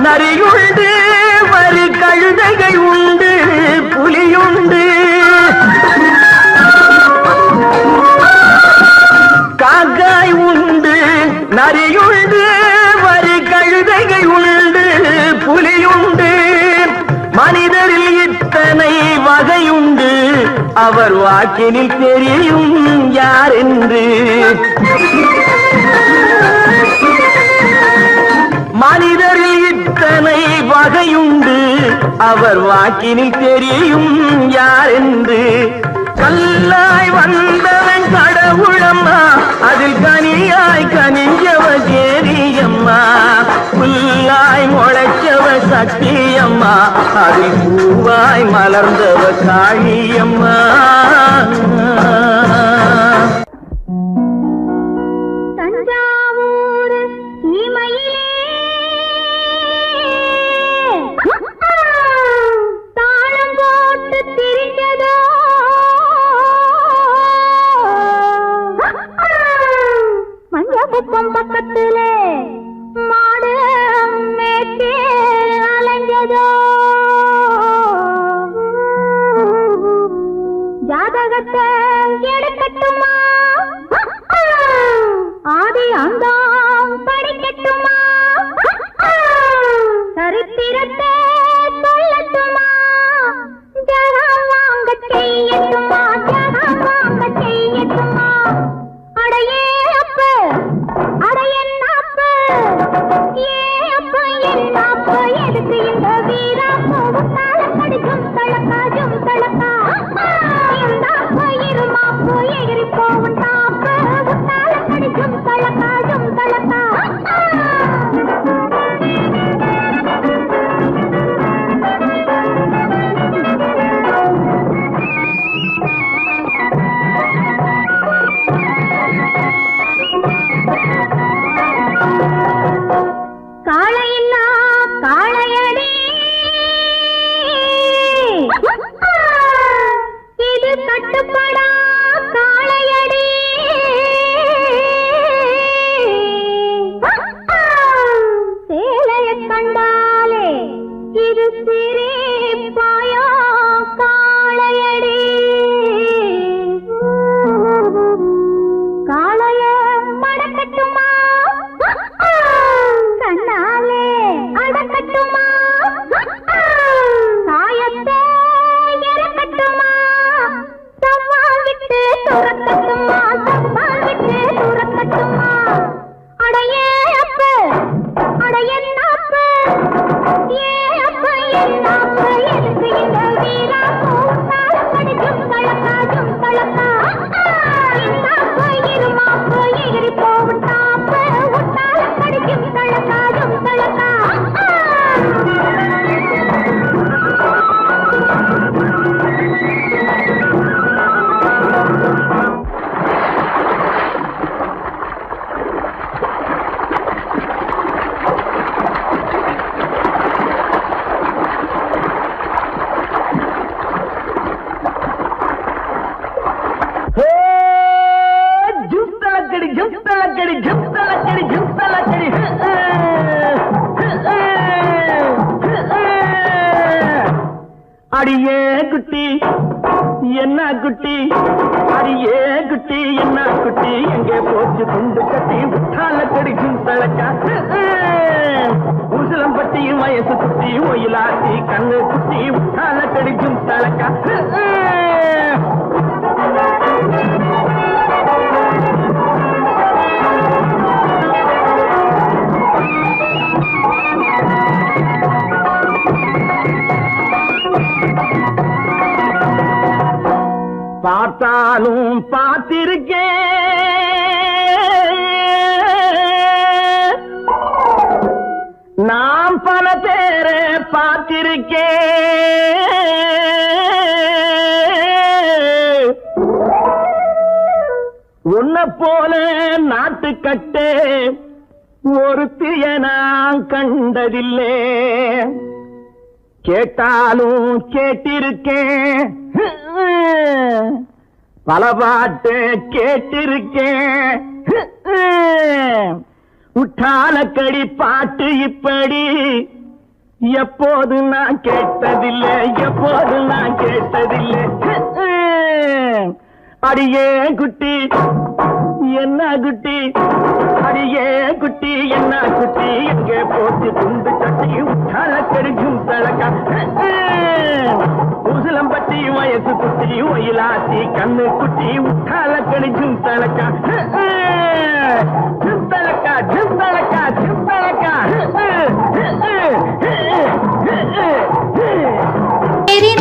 நரியுண்டு, வரி கழுதைகள் உண்டு, புலியுண்டு. காக்காய் உண்டு, நரியுண்டு, வரி கழுதைகள் உண்டு, புலியுண்டு. மனிதரில் இத்தனை வகையுண்டு, அவர் வாக்கினில் தெரியும் யார் என்று. மனிதரில் இத்தனை வகையுண்டு, அவர் வாக்கினில் தெரியும் யார் என்று. கல்லாய் வந்தவன் கடவுளம்மா, அதில் கனியாய் கனிஞ்சவ தேவியம்மா. புல்லாய் முளைச்சவ சத்தியம்மா, அதில் பூவாய் மலர்ந்தவ காளியம்மா. பக்கத்திலே மாடு மேட்டே அலைஞ்சதோ, ஜாதகத்தை எடுக்கட்டுமா, ஆதி அந்தாம் படிக்கட்டுமா, சரித்திரத்தை சொல்லட்டுமா, ஜகம் வாங்க செய்யட்டுமா, ஜகம் வாங்க செய்யட்டுமா. அடையே அப்ப அடையன்னாப்பு, ஏப்ப என்னாப்பு, எதுக்கு இந்த வீராப்பு, உத்தால கடிக்கும் தளக்காஜும் தளக்கா. இருந்தாப்பு இருமாப்பு, எகிரி போவும் தாப்பு, உத்தால கடிக்கும் தளக்காஜும் தளக்கா. காளையின்னா காளையடி, இது கட்டுப்படா காளையடி. சேலையை கண்டாலே இது சிரிப்பாயோ காளையடி. காளைய மடக்கட்டுமா, கண்ணாலே அடக்கட்டுமா, சாயத்தை இறக்கட்டுமா, சவால் விட்டு துறக்கட்டுமா, சவால் விட்டு துறக்கட்டுமா. அடையே அப்ப அடையன்னாப்பு, ஏ அப்ப என்னாப்பு, எதுக்கு இந்த வீராப்பு, உத்தால கடிக்கும் தளக்காஜும் தளக்கா. இன்னாப்பு இருமாப்பு, எகிரி போவும் தாப்பு, உத்தால கடிக்கும் தளக்காஜும் தளக்கா. அடியே குட்டி என்ன குட்டி, அடியே குட்டி என்ன குட்டி, எங்கே போச்சு துண்டு கட்டி, உற்றால கடிக்கும் தளக்கா. உருசலம்பட்டியும் வயசு குட்டி, ஒயிலாட்டி கண்ணு குட்டி, உற்றால கடிக்கும் தளக்கா. பார்த்தாலும் பார்த்திருக்கேன், நான் பல பேரை பார்த்திருக்கேன். உன்னை போல நாட்டுக்கட்டே ஒருத்திய நான் கண்டதில்லை, கேட்டாலும் கேட்டிருக்கேன், பல பாட்டு கேட்டிருக்கேன். உற்றாலக்கடி பாட்டு இப்படி எப்போது நான் கேட்டதில்லை, எப்போது நான் கேட்டதில்லை. அடியே குட்டி என்ன குட்டி, அடியே குட்டி என்ன குட்டி, எங்கே போட்டு துண்டு கட்டி உற்றாலக்கடி தலக்கா உசிலம்பட்டி வயசு குட்டி ஒயிலாத்தி கண்ணு குட்டி உற்றாலக்கடி தலக்கா ஜிந்தலக்கா ஜிந்தலக்கா ஜிந்தலக்கா.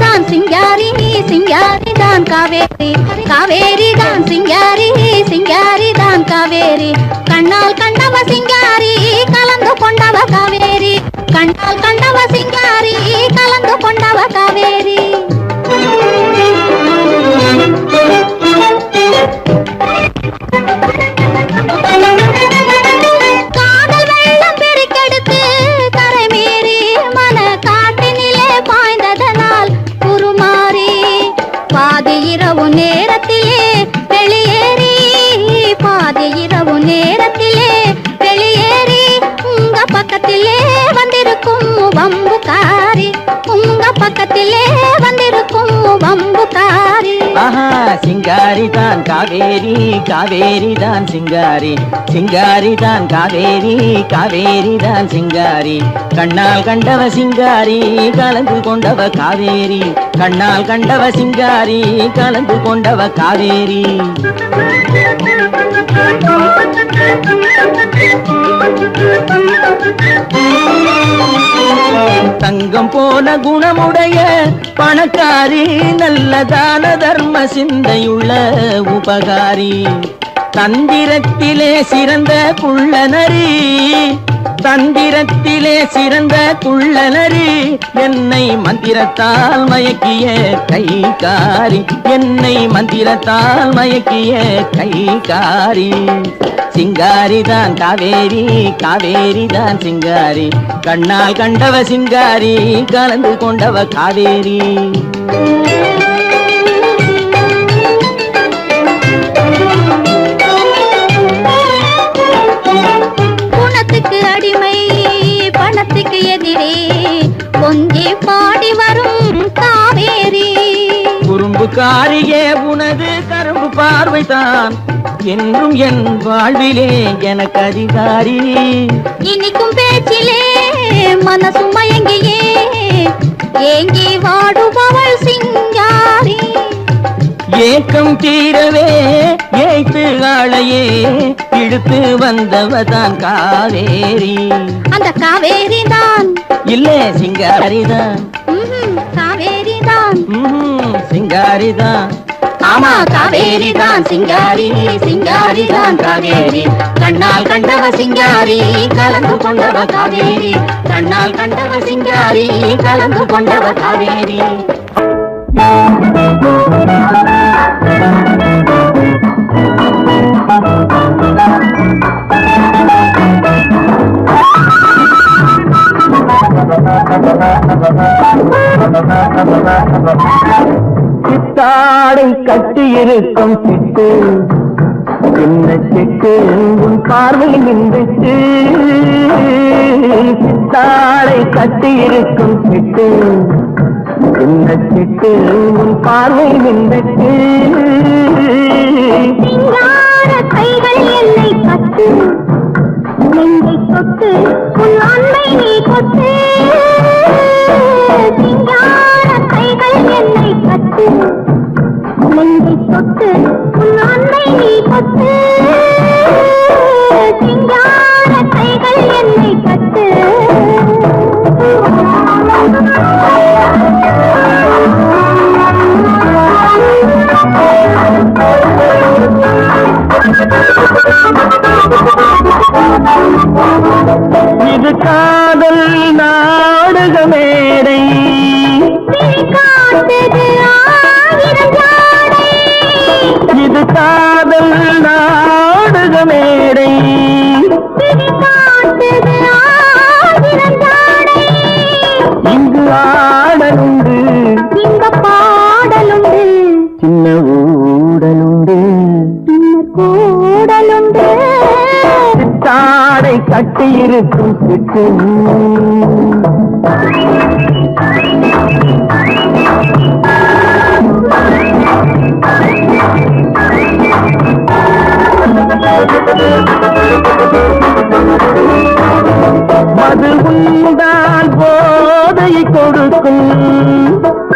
தான் சிங்காரி சிங்காரி தான் காவேரி, காவேரி தான் சிங்காரி சிங்காரி தான் காவேரி, கண்ணால் கண்டவ சிங்காரி கலந்து கொண்டவ காவேரி, கண்ணால் கண்டவ சிங்காரி கலந்து கொண்டவ காவேரி. காதல் வெள்ளம் பெருக்கெடுத்து கரை மீறி மன காட்டினிலே பாய்ந்ததனால் உருமாறி பாதி இரவு நேரத்திலே வெளியேறி, பாதி இரவு நேரத்திலே வெளியேறி உங்க பக்கத்திலே வந்திருக்கும் வம்புக்காரி, உங்க பக்கத்திலே வந்திருக்கும் வம்புக்காரி. ஆஹா சிங்காரி தான் காவேரி, காவேரி தான் சிங்காரி, சிங்காரி தான் காவேரி, காவேரி தான் சிங்காரி, கண்ணால் கண்டவ சிங்காரி கலந்து கொண்டவ காவேரி, கண்ணால் கண்டவ சிங்காரி கலந்து கொண்டவ காவேரி. தங்கம் போல குணமுடைய பணக்காரி, நல்ல தான தர்ம சிந்தையுள்ள உபகாரி, தந்திரத்திலே சிறந்த குள்ளநரி, தந்திரத்திலே சிறந்த குள்ளநரி, என்னை மந்திரத்தால் மயக்கிய கைகாரி, என்னை மந்திரத்தால் மயக்கிய கைகாரி. சிங்காரி தான் காவேரி, காவேரி தான் சிங்காரி, கண்ணால் கண்டவ சிங்காரி கலந்து கொண்டவ காவேரி. குணத்துக்கு அடிமை பணத்துக்கு எதிரே கொஞ்சி பாடி வரும் காவேரி, குறும்புக்காரியே உனது கரும்பு பார்வைதான் என்றும் என் வாழ்விலே எனக்கு அதிகாரி, இனிக்கும் பேச்சிலே மனசு மயங்கியே ஏங்கி வாடுபவள் சிங்காரி, ஏக்கம் தீரவே ஏய்த்து ஆளையே இழுத்து வந்தவதான் காவேரி, அந்த காவேரி தான் இல்ல சிங்காரிதான், காவேரி தான் சிங்காரிதான். ஆமா காவேரி தான் சிங்காரி, சிங்காரி தான் காவேரி, கண்ணால் கண்டவ சிங்காரி கலந்து கொண்டவ காவேரி, கண்ணால் கண்டவ சிங்காரி கலந்து கொண்டவ காவேரி. சித்தாடை கட்டி இருக்கும் சிட்டு, சின்ன சிட்டு உன் பார்வை நின்றுட்டு, சித்தாடை கட்டி இருக்கும் சிட்டு, சின்ன சிட்டு உன் பார்வை நின்றுட்டு, சிங்கார கைகள் என்னை பட்டு நெஞ்சை தொட்டு உன் அன்பை நீ கொட்டு, சிங்கார கைகள் என்னை பட்டு நெஞ்சை தொட்டு உன் அன்பை நீ கொட்டு, சிங்கார கைகள் என்னை பட்டு. இது காதல் நாடக மேடை இது காதல் நாடக மேடை இங்கு ஆடலுண்டு இந்த பாடலுண்டு சின்ன ஊடலுண்டு கூடலுண்டு சித்தாடை கட்டியிருக்கும் சிட்டு மது உண்டால் போதையை கொடுக்கும்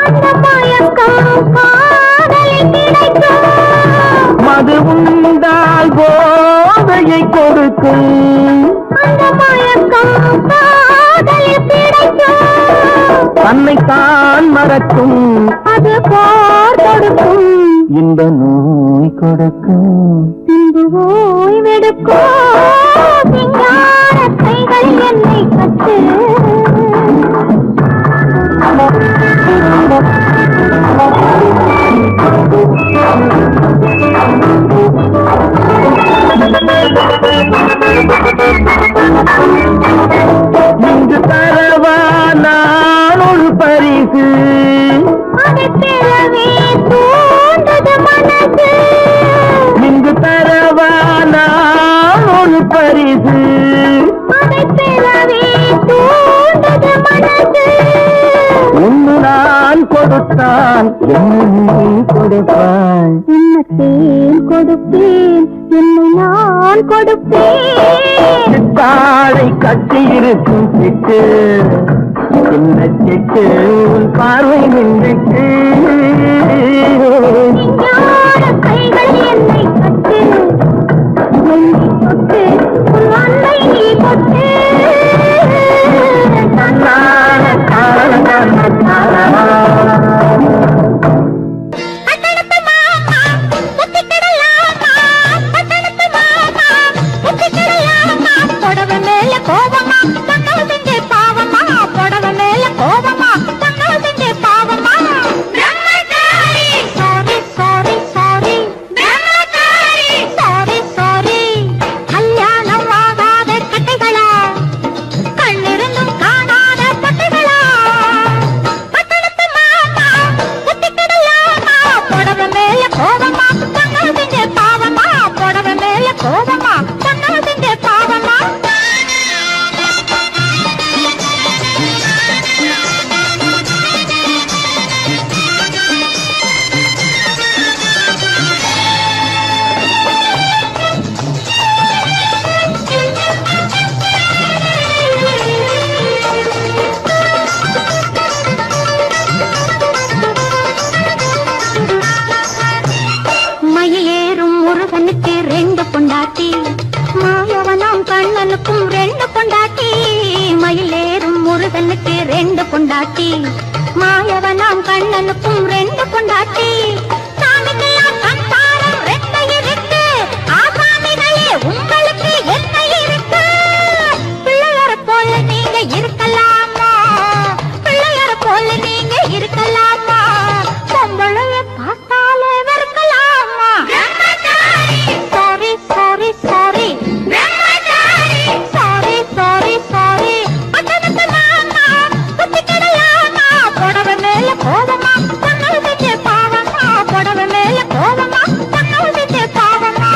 அந்த மயக்கம் காதலில் கிடைக்கும் மது உண்டால் போதையை கொடுக்கும் அந்த மயக்கம் காதலில் கிடைக்கும் தன்னைத்தான் மறக்கும் அது போர் கொடுக்கும் இந்த நோய் கொடுக்கும் பின்பு ஓய்வெடுக்கும் விஞ்ஞான கைகள் என்னை கட்டு இங்கு தரவா நான் ஒரு பரிசு அதை பெறவே தோன்றது மனது இங்கு தரவா நான் ஒரு பரிசு அதை பெறவே தோன்றது மனது ஒன்று நான் கொடுத்தான் என்ன நீ கொடுப்பாய் என்னத்தேன் கொடுப்பேன் என்னை நான் கொடுப்பேன் சித்தாடை கட்டியிருக்கும் சிட்டு சின்ன சிட்டு உன் பார்வை நின்றுட்டு விஞ்ஞான கைகள் என்னை கட்டு என்னை தொட்டு உன் அன்னை நீ கொட்டு தன்னான காரண பட்டணத்து மாமா புத்திக்கிடலாமா பட்டணத்து மாமா புத்திக்கிடலாமா புடவை மேல கோபமா தங்கள் செஞ்சே பாவமா புடவை மேல கோபமா தங்கள் செஞ்சே பாவமா பிரம்மச்சாரி சாரி சாரி சாரி பிரம்மச்சாரி சாரி சாரி கல்யாணம் ஆகாத கட்டைகளா கண்ணிருந்தும் காணாத பட்டைகளா பட்டணத்து மாமா புத்திக்கிடலாமா புடவை மேல கோபமா தங்கள் செஞ்சே பாவமா புடவை மேல கோபமா தங்கள் செஞ்சே பாவமா மயிலேறும் முருகனுக்கு ரெண்டு பொண்டாட்டி மாயவனாம் கண்ணனுக்கும் ரெண்டு பொண்டாட்டி மயிலேறும் முருகனுக்கு ரெண்டு பொண்டாட்டி மாயவனாம் கண்ணனுக்கும் ரெண்டு பொண்டாட்டி சாமிக்கெல்லாம் சம்சாரம் ரெண்டு இருக்கு ஆசாமிகளே உங்களுக்கு என்ன இருக்கு பிள்ளையார போல நீங்க இருக்கலாமா பிள்ளையார போல நீங்க இருக்கலாமா பொம்பளைய பார்த்தாலே வெறுக்கலாமா sorry sorry sorry sorry sorry sorry பட்டணத்து மாமா புத்திக்கிடலாமா புடவை மேல கோபமா தங்கள் செஞ்சே பாவமா புடவை மேல கோபமா தங்கள் செஞ்சே பாவமா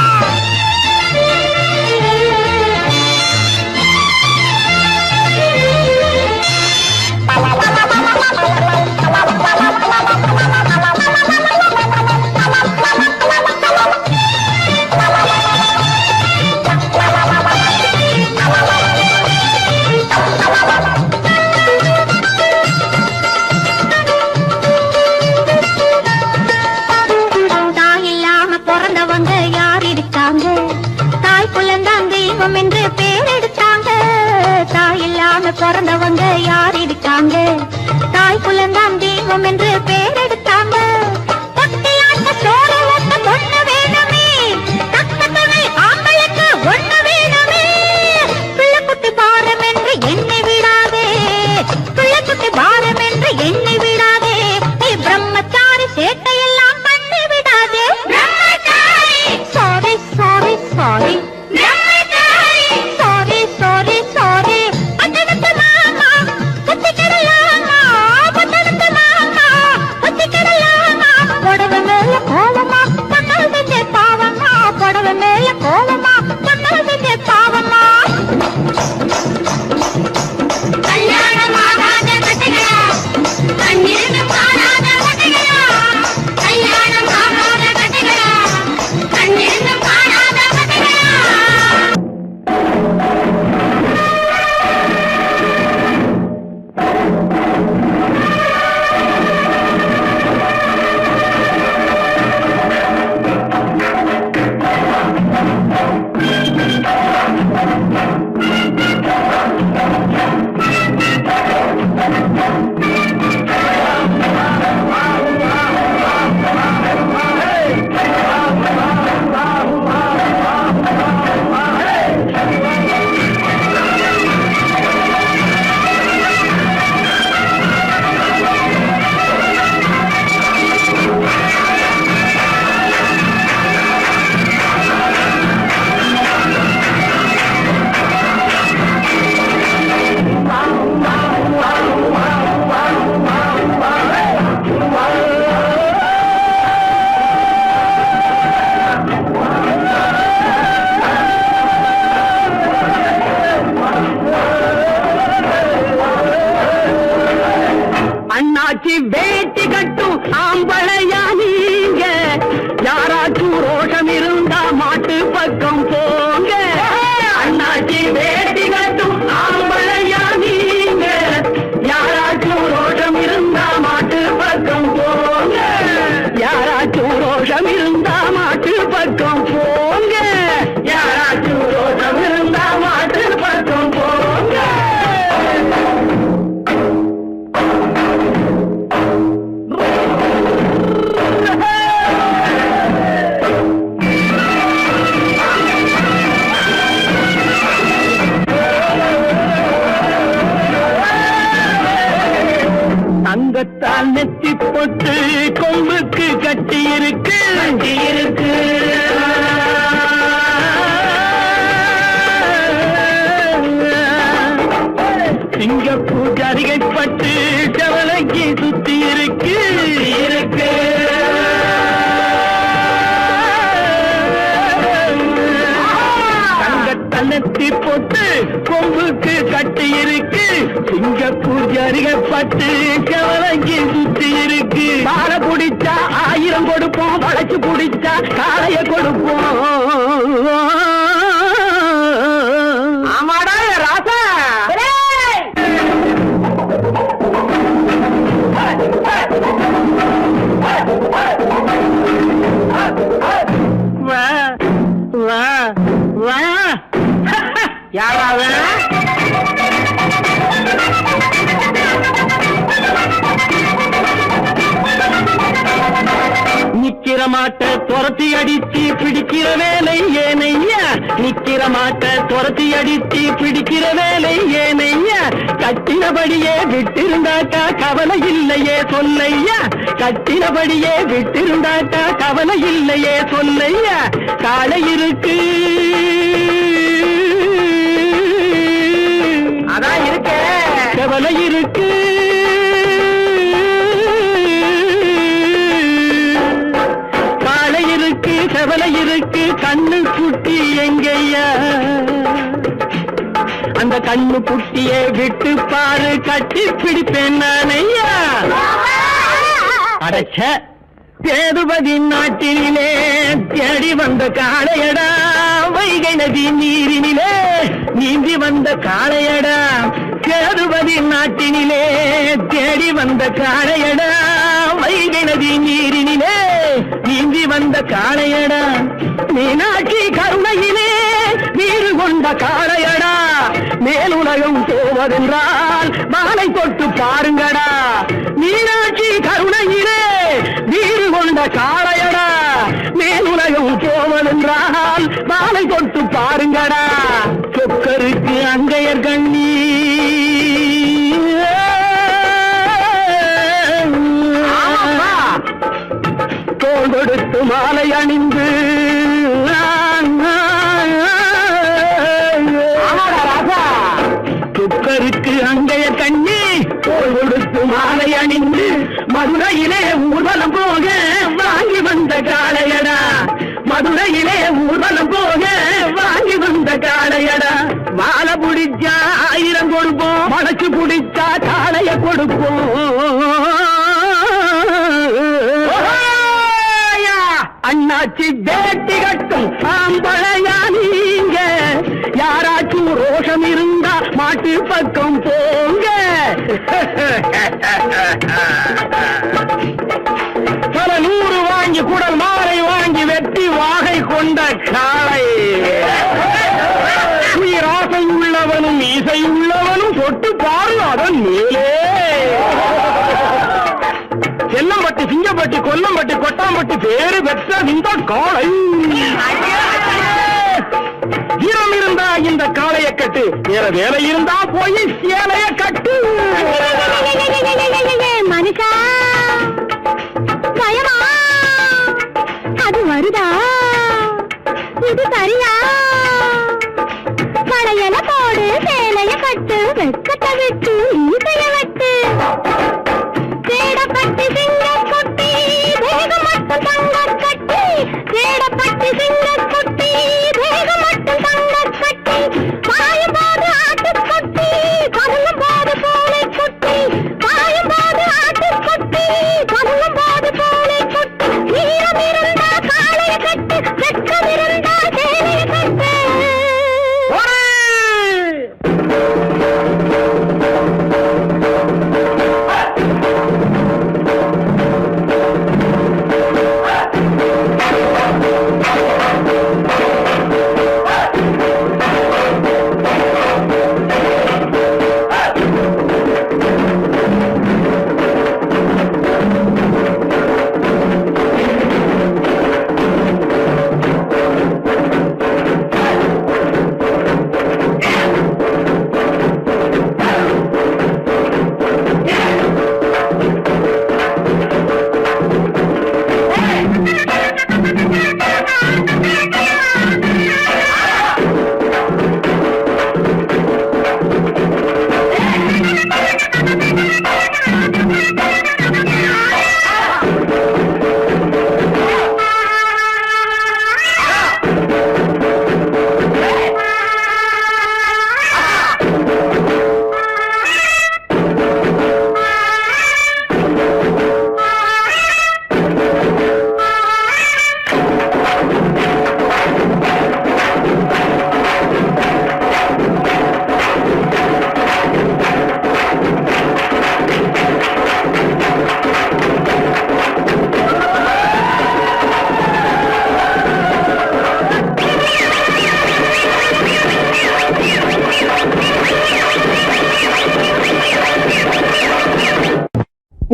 தாய் இல்லாம பிறந்தவங்க யார் இருக்காங்க தாய் குலந்தான் தெய்வம் என்று பேர் எடுத்தாங்க தாய் இல்லாம பிறந்தவங்க யார் இருக்காங்க தாய் குலந்தான் தெய்வம் என்று பேர் எடுத்தாங்க தொட்டிலாட்ட சோறு ஊட்ட பொண்ணு வேணுமே தக்க துணை ரோஷம் இருந்தா மாட்டு பக்கம் போங்க யாராச்சும் ரோஷம் இருந்தா மாட்டு பக்கம் போங்க தங்கத்தால் நெத்தி பொட்டு கொம்புக்கு கட்டி இருக்கு சிங்கப்பூர் ஜரிகை பட்டு செவலைக்கு சுத்தி இருக்கு தங்கத்தன்னத்தி போட்டு கொம்புக்கு கட்டி இருக்கு சிங்கப்பூர் ஜரிகை பட்டு செவலைக்கு சுத்தி இருக்கு பால குடிச்சா 1000 கொடுப்போம் வளைச்சு குடிச்சா காளைய கொடுப்போம் ஆமாடா ராசா யாராவது நிக்கிற மாட்ட துரத்தி அடிச்சு பிடிக்கிற வேலை ஏனையா நிக்கிற மாட்ட துரத்தி அடிச்சு பிடிக்கிற வேலை ஏனையா கட்டினபடியே விட்டிருந்தாக்கா கவலை இல்லையே சொல்லையா கட்டினபடியே விட்டிருந்தாக்கா கவலை இல்லையே சொல்லையா காலை இருக்கு அதான் இருக்க கவலை இருக்கு காலை இருக்கு கவலை இருக்கு கண்ணு குட்டி எங்கய்யா அந்த கண்ணு குட்டியை விட்டு பாரு கட்டி பிடிப்பேன் நானையா அடைச்ச சேதுபதி நாட்டினிலே தேடி வந்த காளையடா வைகை நதி நீரினிலே நீந்தி வந்த காளையடா சேதுபதி நாட்டினிலே தேடி வந்த காளையடா வைகை நதி நீரினிலே நீந்தி வந்த காளையடா மீனாட்சி கருணையிலே நீரு கொண்ட காளையடா மேலுலகம் போவதென்றால் மாலை தொட்டு பாருங்கடா மீனாட்சி கருணையிலே நீரு கொண்ட காளையடா மேலுலகம் போவதென்றால் மாலை தொட்டு பாருங்கடா சொக்கருக்கு அங்கையர் கண்ணி தோள் கொடுத்து மாலை அணிந்து சொக்கருக்கு அங்கையர் கண்ணி தோள் கொடுத்து மாலை அணிந்து மதுரையிலே ஊர்வலம் போக வாங்கி வந்த காளையடா மதுரையிலே ஊர்வலம் போக வாங்கி வந்த காளையடா மாலை புடிச்சா 1000 கொடுப்போம் வளைச்சு புடிச்சா காளைய கொடுப்போம் அண்ணாச்சி வேட்டி கட்டும் ஆம்பளையா நீங்க யாராச்சும் ரோஷம் இருந்தா மாட்டு பக்கம் போங்க பல 100 வாங்கி குடல் மாலை வாங்கி வெட்டி வாகை கொண்ட காளை உயிராசை உள்ளவனும் இசை உள்ளவனும் தொட்டு பாரு அதன் மேலே செல்லம்பட்டி சிங்கப்பட்டி கொல்லம்பட்டி கொட்டாம்பட்டி பேரு பெற்ற இந்த காளை வீரம் இருந்தா இந்த காளைய கட்டு வேற வேலை இருந்தா போய் சேலைய கட்டு மனுஷா பயமா அது வருதா இது சரியா களையல போடு சேலைய கட்டு வெக்கத்தை விட்டு ஈசைய வெட்டு தேடப்பட்டு சிங்க குட்டி வேகம் மட்டும் தங்க கட்டி தேடப்பட்டு சிங்க குட்டி வேகம் மட்டும் தங்க கட்டி பாயும் போது ஆட்டு குட்டி பறந்தும் போது பூனை குட்டி பாயும் போது ஆட்டு குட்டி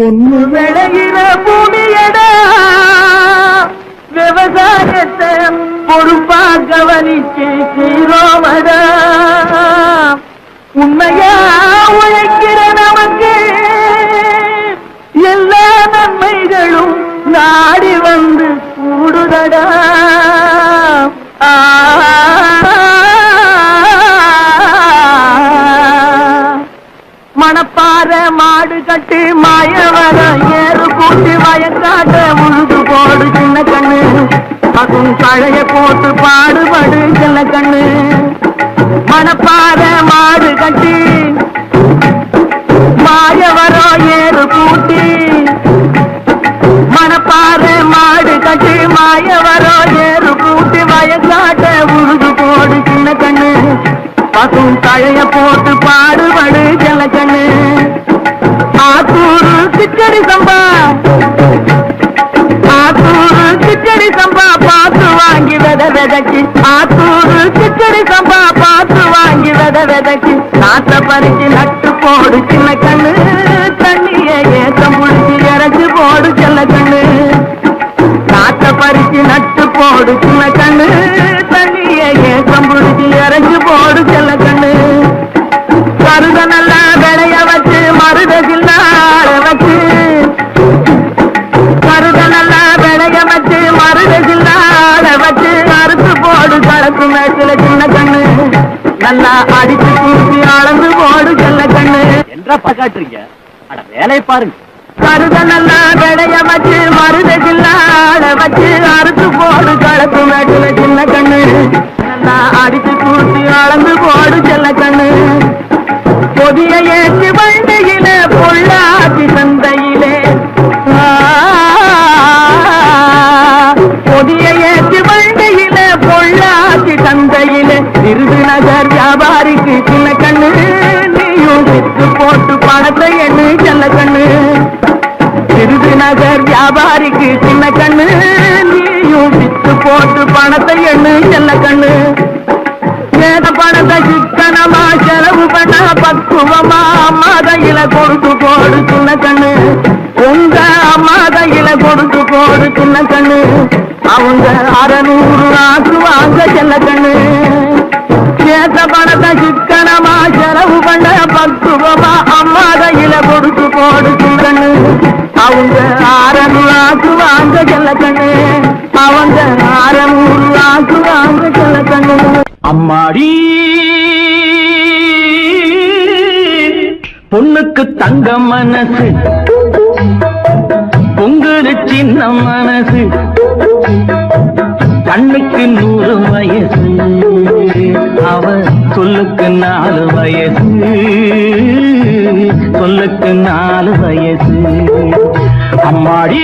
பொண்ணு விளையிற பூமியடா விவசாயத்தை பொறுப்பா கவனிச்சு செய்றோமடா உண்மையா உழைக்கிற நமக்கு எல்லா நன்மைகளும் நாடி வந்து கூடுதடா மணப்பாற மாடு கட்டி மாயவர ஏறு கூட்டி வயக்காட்ட உழுது போடு சின்ன கண்ணு பசும் கழைய போட்டு பாடுபடு சின்ன கண்ணு மணப்பாற மாடு கட்டி மாயவரம் ஏறு கூட்டி மணப்பாற மாடு கட்டி மாயவரம் ஏறு கூட்டி வயக்காட்ட உழுது போடு சின்ன கண்ணு பசும் கழைய போட்டு பாடுபடு சின்ன கண்ணு ஆத்தூரு கிச்சடி சம்பா ஆத்தூரு கிச்சடி சம்பா பார்த்து வாங்கி விதைக்கு ஆத்தூரு கிச்சடி சம்பா பார்த்து வாங்கி விதைக்கு நாட்ட பறிச்சு நட்டு போடு சின்ன கண்ணு தண்ணிய ஏத்தம் புடிச்சு இறச்சி போடு சின்ன கண்ணு நாட்ட பறிச்சு நட்டு போடு சின்ன கண்ணு தண்ணிய ஏத்தம் புடிச்சு இறச்சி போடு சின்ன கண்ணு கருத நல்லா விளைய வச்சு மருத சில்லாட வச்சு கருத நல்லா விளைய வச்சு மருத சில்லாட வச்சு அறுத்து போடு கலப்பு மேட்டில சின்ன கண்ணு நல்லா அடிச்சு தூக்கி அளந்து போடு சின்ன கண்ணு என்றப்பா காட்டுறீங்க அட வேலையை பாருங்க கருத நல்லா விளைய வச்சு மருத சில்லாட வச்சு அறுத்து போடு கலப்பு மேட்டில சின்ன கண்ணு நல்லா அடிச்சு தூக்கி அளந்து போடு சின்ன கண்ணு பொதிய ஏற்றி வண்டியில பொள்ளாச்சி சந்தையிலே பொதிய ஏற்றி வண்டியில பொள்ளாச்சி சந்தையிலே விருதுநகர் வியாபாரிக்கு சின்ன கண்ணு நீயும் வித்து போட்டு பணத்தை எண்ணு செல்ல கண்ணு விருதுநகர் வியாபாரிக்கு சின்ன கண்ணு நீயும் வித்து போட்டு பணத்தை எண்ணு செல்ல கண்ணு வேத பணத்தை சிக்கனமா செலவு பண்ண பக்குவமா அம்மா கையில கொடுத்து போடு சின்ன கண்ணு உங்க அம்மா கையில கொடுத்து போடு சின்ன கண்ணு அவங்க 600 ஆக்குவாங்க செல்ல கண்ணு வேத பணத்தை சிக்கனமா செலவு பண்ண பக்குவமா அம்மா கையில கொடுத்து போடு சின்ன கண்ணு அவங்க 600 ஆக்குவாங்க செல்ல கண்ணு அவங்க 600 ஆக்குவாங்க செல்ல கண்ணு அம்மாடி பொண்ணுக்கு தங்க மனசு பொங்குது சின்ன மனசு கண்ணுக்கு 100 வயசு அவ சொல்லுக்கு 4 வயசு சொல்லுக்கு 4 வயசு அம்மாடி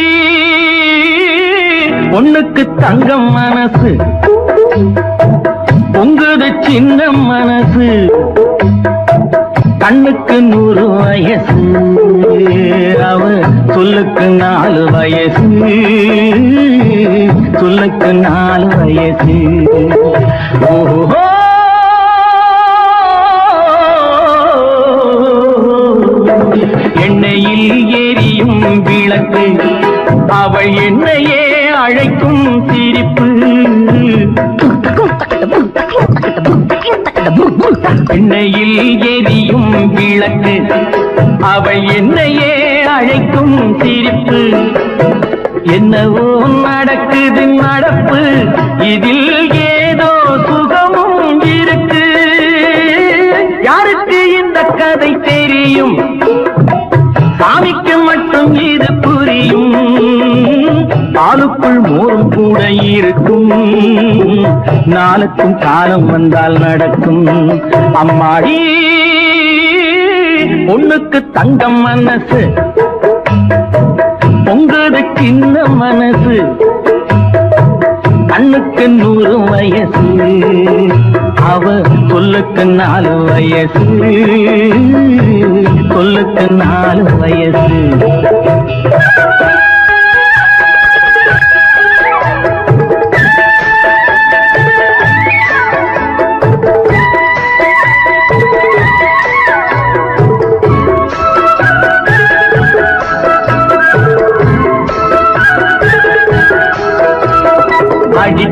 பொண்ணுக்கு தங்க மனசு பொங்குது சின்ன மனசு கண்ணுக்கு 100 வயசு அவ சொல்லுக்கு 4 வயசு சொல்லுக்கு 4 வயசு ஓஹோ எண்ணெயில் எரியும் விளக்கு அவள் என்னையே அழைக்கும் சிரிப்பு எண்ணெயில் எரியும் விளக்கு அவள் என்னையே அழைக்கும் சிரிப்பு என்னவோ நடக்குது நடப்பு இதில் ஏதோ சுகமும் இருக்கு யாருக்கு இந்த கதை தெரியும் சாமிக்கு மட்டும் இது புரியும் பாலுக்குள் மோரும் கூட இருக்கும் நாளுக்கும் காலம் வந்தால் நடக்கும் அம்மாடி பொண்ணுக்கு தங்கம் மனசு பொங்குது சின்ன மனசு கண்ணுக்கு 100 வயசு அவ சொல்லுக்கு 4 வயசு சொல்லுக்கு 4 வயசு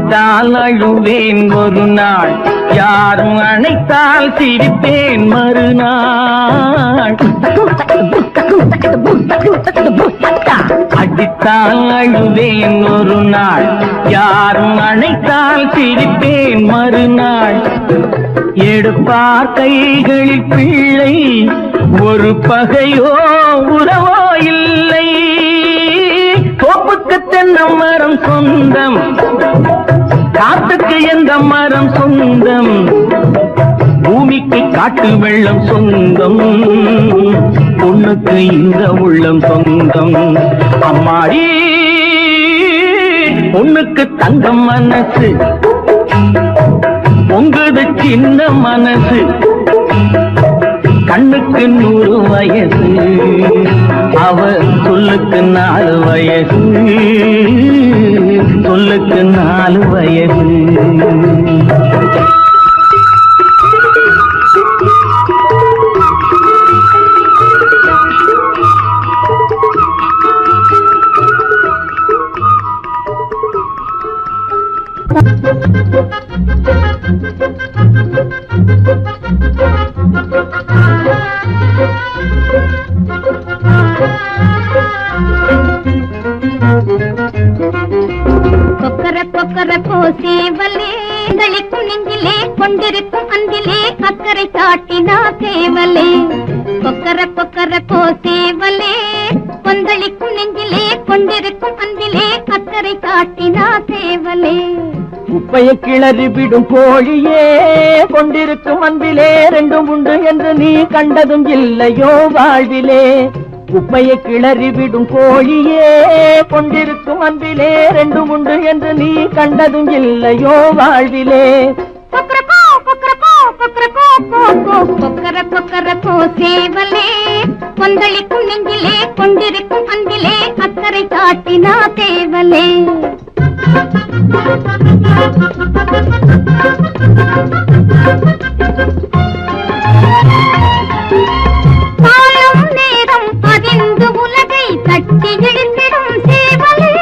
அடித்தால் அழுவேன் ஒரு நாள், யாரும் அணைத்தால் சிரிப்பேன் மறுநாள். அடித்தால் அழுவேன் ஒரு நாள், யாரும் அணைத்தால் சிரிப்பேன் மறுநாள். எடுப்பார் கைகளில் பிள்ளை, ஒரு பகையோ உறவோ இல்லை. தோப்புக்கு தென்னை மரம் சொந்தம், காட்டுக்கு எந்த மரம் சொந்தம், பூமிக்கு காட்டு வெள்ளம் சொந்தம், பொண்ணுக்கு இந்த உள்ளம் சொந்தம். அம்மாடி பொண்ணுக்கு தங்கம் மனசு, பொங்குது சின்ன மனசு, கண்ணுக்கு 100 வயசு, அவ சொல்லுக்கு 4 வயசு, சொல்லுக்கு 4 வயசு. கொக்கர கொக்கர கோசேவலே, களிக்கும் நெஞ்சிலே கொண்டிருக்கும் அன்பிலே அக்கறை காட்டினா சேவலே. கொக்கர கொக்கர கோசேவலே, கொந்தளிக்கும் நெஞ்சிலே கொண்டிருக்கும் அன்பிலே அக்கறை காட்டினா சேவலே. குப்பையை கிளறி விடும் கோழியே, கொண்டிருக்கும் அன்பிலே 2 உண்டு என்று நீ கண்டதும் இல்லையோ வாழ்விலே. குப்பையை கிளறி விடும் கோழியே, கொண்டிருக்கும் அன்பிலே 2 உண்டு என்று நீ கண்டதும் இல்லையோ வாழ்விலே. கொக்கரக்கோ கொக்கரக்கோ கொக்கரக்கோ கொக்கர கொக்கர கோசேவலே, கொந்தளிக்கும் நெஞ்சிலே கொண்டிருக்கும் அன்பிலே அக்கறை காட்டினா சேவலே. காலம் நேரம் அறிந்து உலகை தட்டி இழுத்திடும் சேவலே,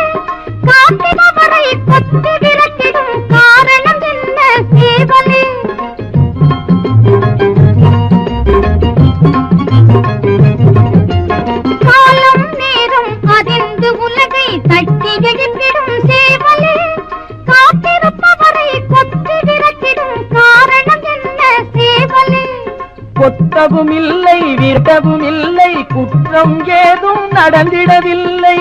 காத்தினவரை கொத்தி விரட்டிடும் காரணம் என்ன சேவலே. காலம் நேரம் அறிந்து உலகை தட்டி இழுத்திடும் சேவலே, காத்திருப்பவரை கொத்தி விரட்டிடும் காரணம் என்ன சேவலே. கொத்தவும் இல்லை, விற்கவும் இல்லை, குற்றம் ஏதும் நடந்திடவில்லை.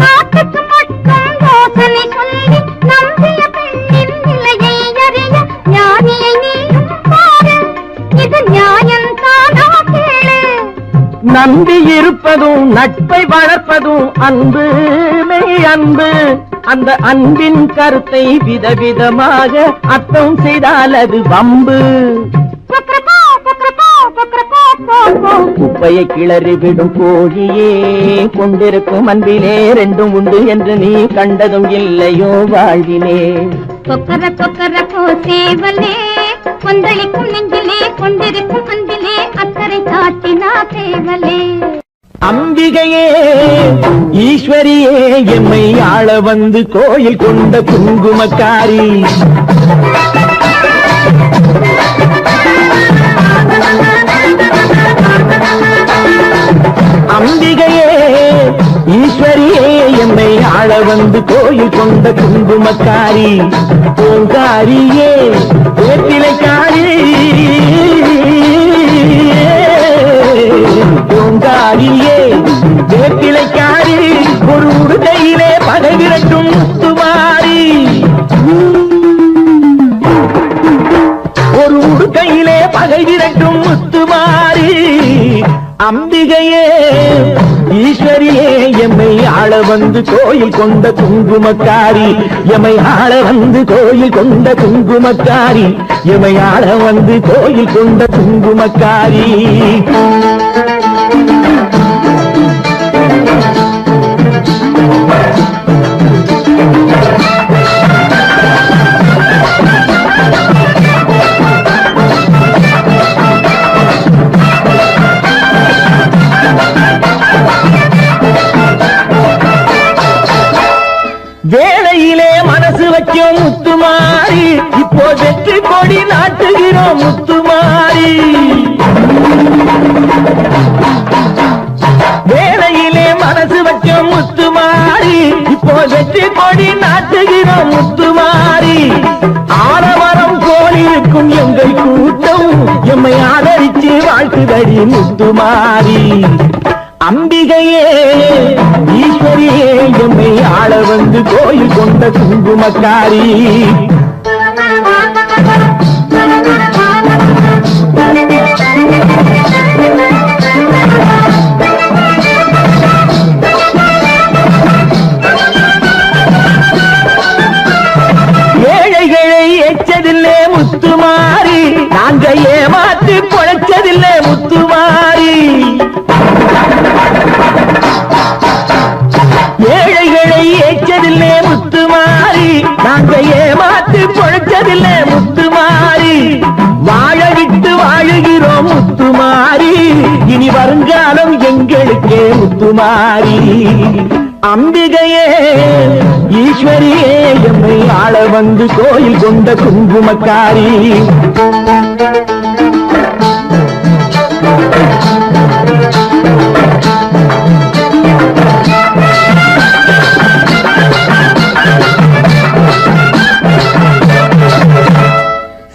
நாட்டுக்கு மட்டும் யோசனை சொல்லி நம்பிய பெண்ணின் நிலையை அறிய ஞானியை நீயும் பாரு, இது நியாயம் தானா கேளு. நம்பி இருப்பதும் நட்பை வளர்ப்பதும் அன்பு, மெய் அன்பு. அந்த அன்பின் கருத்தை விதவிதமாக அர்த்தம் செய்தால் அது வம்பு. குப்பையை கிளறி விடும் கோழியே, கொண்டிருக்கும் அன்பிலே 2 உண்டு என்று நீ கண்டதும் இல்லையோ வாழ்விலே. கொக்கர கொக்கர கோசேவலே, கொந்தளிக்கும் நெஞ்சிலே கொண்டிருக்கும் அன்பிலே அக்கறை காட்டினா சேவலே. அம்பிகையே ஈஸ்வரியே, எம்மை ஆள வந்து கோயில் கொண்ட குங்குமக்காரி. அம்பிகையே ஈஸ்வரியே, எம்மை ஆள வந்து கோயில் கொண்ட குங்குமக்காரி. ஓங்காரியே வேப்பிலைக்காரி, ஓங்காரியே வேப்பிலைக்காரி, ஒரு உடுகையிலே படை விரட்டும் முத்துமாரி. ஒரு உடுகையிலே பகை விரட்டும் முத்துமாரி. அம்பிகையே ஈஸ்வரியே, எம்மை ஆள வந்து கோயில் கொண்ட குங்குமக்காரி. எம்மை ஆள வந்து கோயில் கொண்ட குங்குமக்காரி. எம்மை ஆள வந்து கோயில் கொண்ட குங்குமக்காரி. வெற்றி கொடி நாட்டுகிறோம் முத்துமாரி. ஆலமரம் போலிருக்கும் எங்கள் கூட்டம் எம்மை ஆதரிச்சு வாழ்த்துதடி முத்துமாரி. அம்பிகையே ஈஸ்வரியே எம்மை ஆள வந்து கோயில் கொண்ட குங்குமக்காரி. ஏழைகளை எச்சதில்லை முத்துமாரி, நாங்க ஏமாற்றி பொழைச்சதில்லை முத்துமாரி. ஏழைகளை எச்சதில்லை முத்துமாரி, நாங்க ஏமாற்றி பொழைச்சதில்லை முத்துமாரி. வாழ விட்டு வாழுகிறோம் முத்துமாரி, இனி வருங்காலம் எங்களுக்கே முத்துமாரி. அம்பிகையே ஈஸ்வரியே எம்மை ஆள வந்து கோயில் கொண்ட குங்குமக்காரி.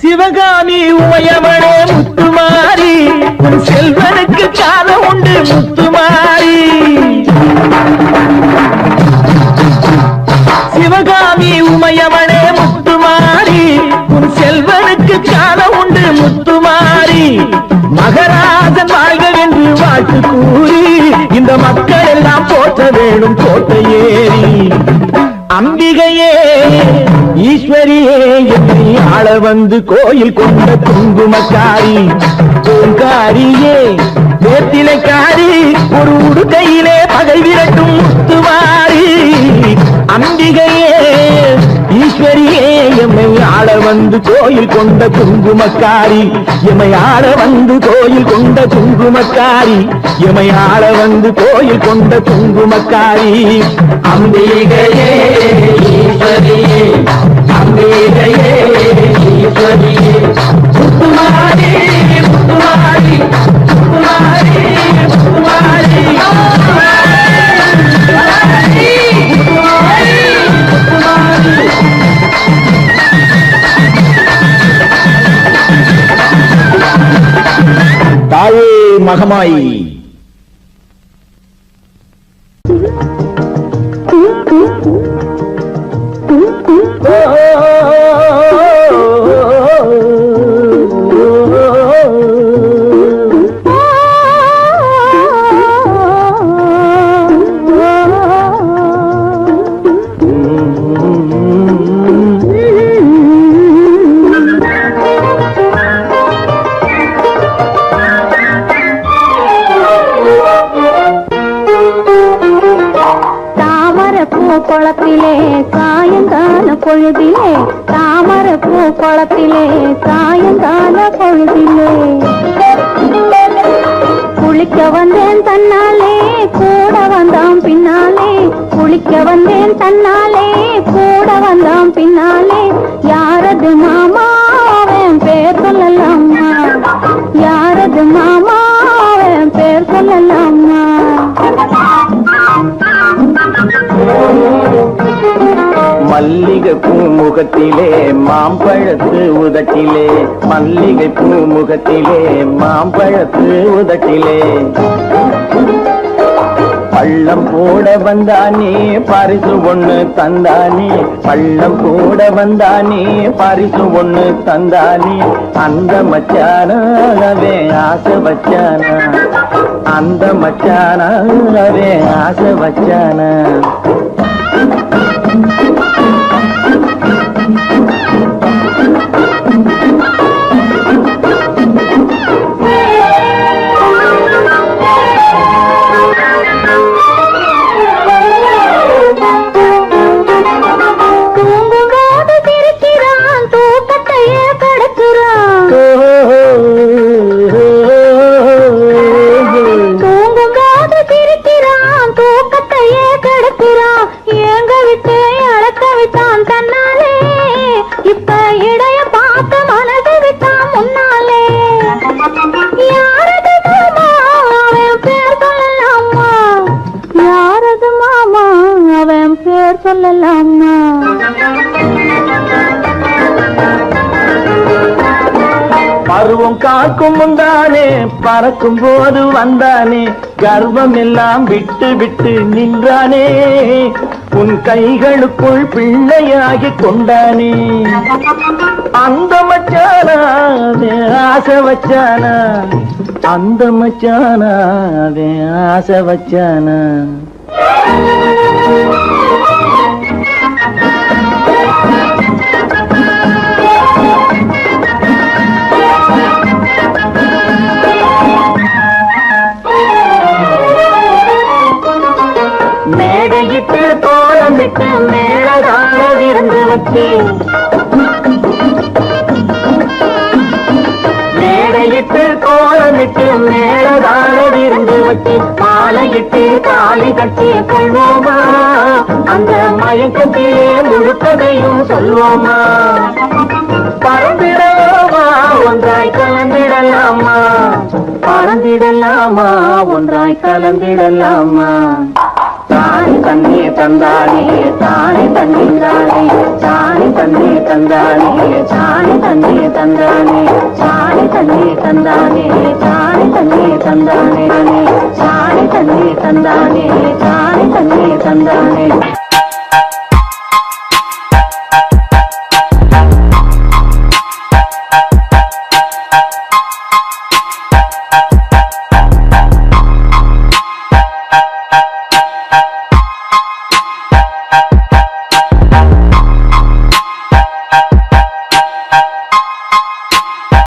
சிவகாமி உமையவளே முத்துமாரி, உன் செல்வனுக்கு காலம் உண்டு முத்துமாரி. சிவகாமி உமையவளே முத்துமாரி, உன் செல்வனுக்கு காலம் உண்டு முத்துமாரி. மகராஜன் வாழ்கவென்று வாழ்த்து கூறி இந்த மக்கள் எல்லாம் போற்ற வேணும் கோட்டை ஏறி. அம்பிகையே ஈஸ்வரியே என்னை ஆள வந்து கோயில் கொண்ட குங்குமக்காரி. பூங்காரியே வேத்திலைக்காரி, ஒரு உடுக்கையிலே பகை விரட்டும் முத்துமாரி. அம்பிகையே ஈஸ்வரியே எம்மை ஆள வந்து கோயில் கொண்ட குங்குமக்காரி. எம்மை ஆள வந்து கோயில் கொண்ட குங்குமக்காரி. எம்மை ஆள வந்து கோயில் கொண்ட குங்குமக்காரி. அம்பிகையே ஈஸ்வரியே, அம்பிகையே ஈஸ்வரியே. முத்துமாரி முத்துமாரி முத்துமாரி முத்துமாரி. தாயே மகமாயி. குளத்திலே சாயங்கால பொழுதிலே, தாமரை பூ குளத்திலே சாயங்கால பொழுதிலே. குளிக்க வந்தேன் தன்னாலே கூட வந்தான் பின்னாலே, குளிக்க வந்தேன் தன்னாலே கூட வந்தான் பின்னாலே. யாரது மாமாவன் பேர் சொல்லலாமா, யாரது மாமாவன் பேர் சொல்லலாமா. மல்லிகை பூ முகத்திலே மாம்பழத்து உதட்டிலே, மல்லிகை பூ முகத்திலே மாம்பழத்து உதட்டிலே. பள்ளம் போட வந்தானே பரிசு ஒண்ணு தந்தானே, பள்ளம் போட வந்தானே பரிசு ஒண்ணு தந்தானே. அந்த மச்சானவே ஆசை வச்சானா, அந்த மச்சானவே ஆசை வச்சானா. சொல்லலாமா? பருவம் காக்கும் முந்தானே பறக்கும் போது வந்தானே கர்வம் எல்லாம் விட்டு விட்டு நின்றானே உன் கைகளுக்குள் பிள்ளையாகி கொண்டானே அந்த மச்சானா ஆசை வச்சானா அந்த மச்சானா ஆசை வச்சானா மேடையிட்டு கோலமிட்டு மேலதான விருந்து வச்சு மேடையிட்டு கோலமிட்டு மேலதான விருந்து வச்சு மாலையிட்டு தாலி கட்டி கொள்வோமா அந்த மயக்கத்திலே முழுக்கதையும் சொல்வோமா பறந்திடலாமா ஒன்றாய் கலந்திடலாமா பறந்திடலாமா ஒன்றாய் கலந்திடலாமா தானி தண்ணி தந்தானே தானி தண்ணி தானே தானி தண்ணி தந்தானே தானி தண்ணி தந்தானே தானி தண்ணி தந்தானே தானி தண்ணி தந்தானே தானி தண்ணி தந்தானே தானி தண்ணி தந்தானே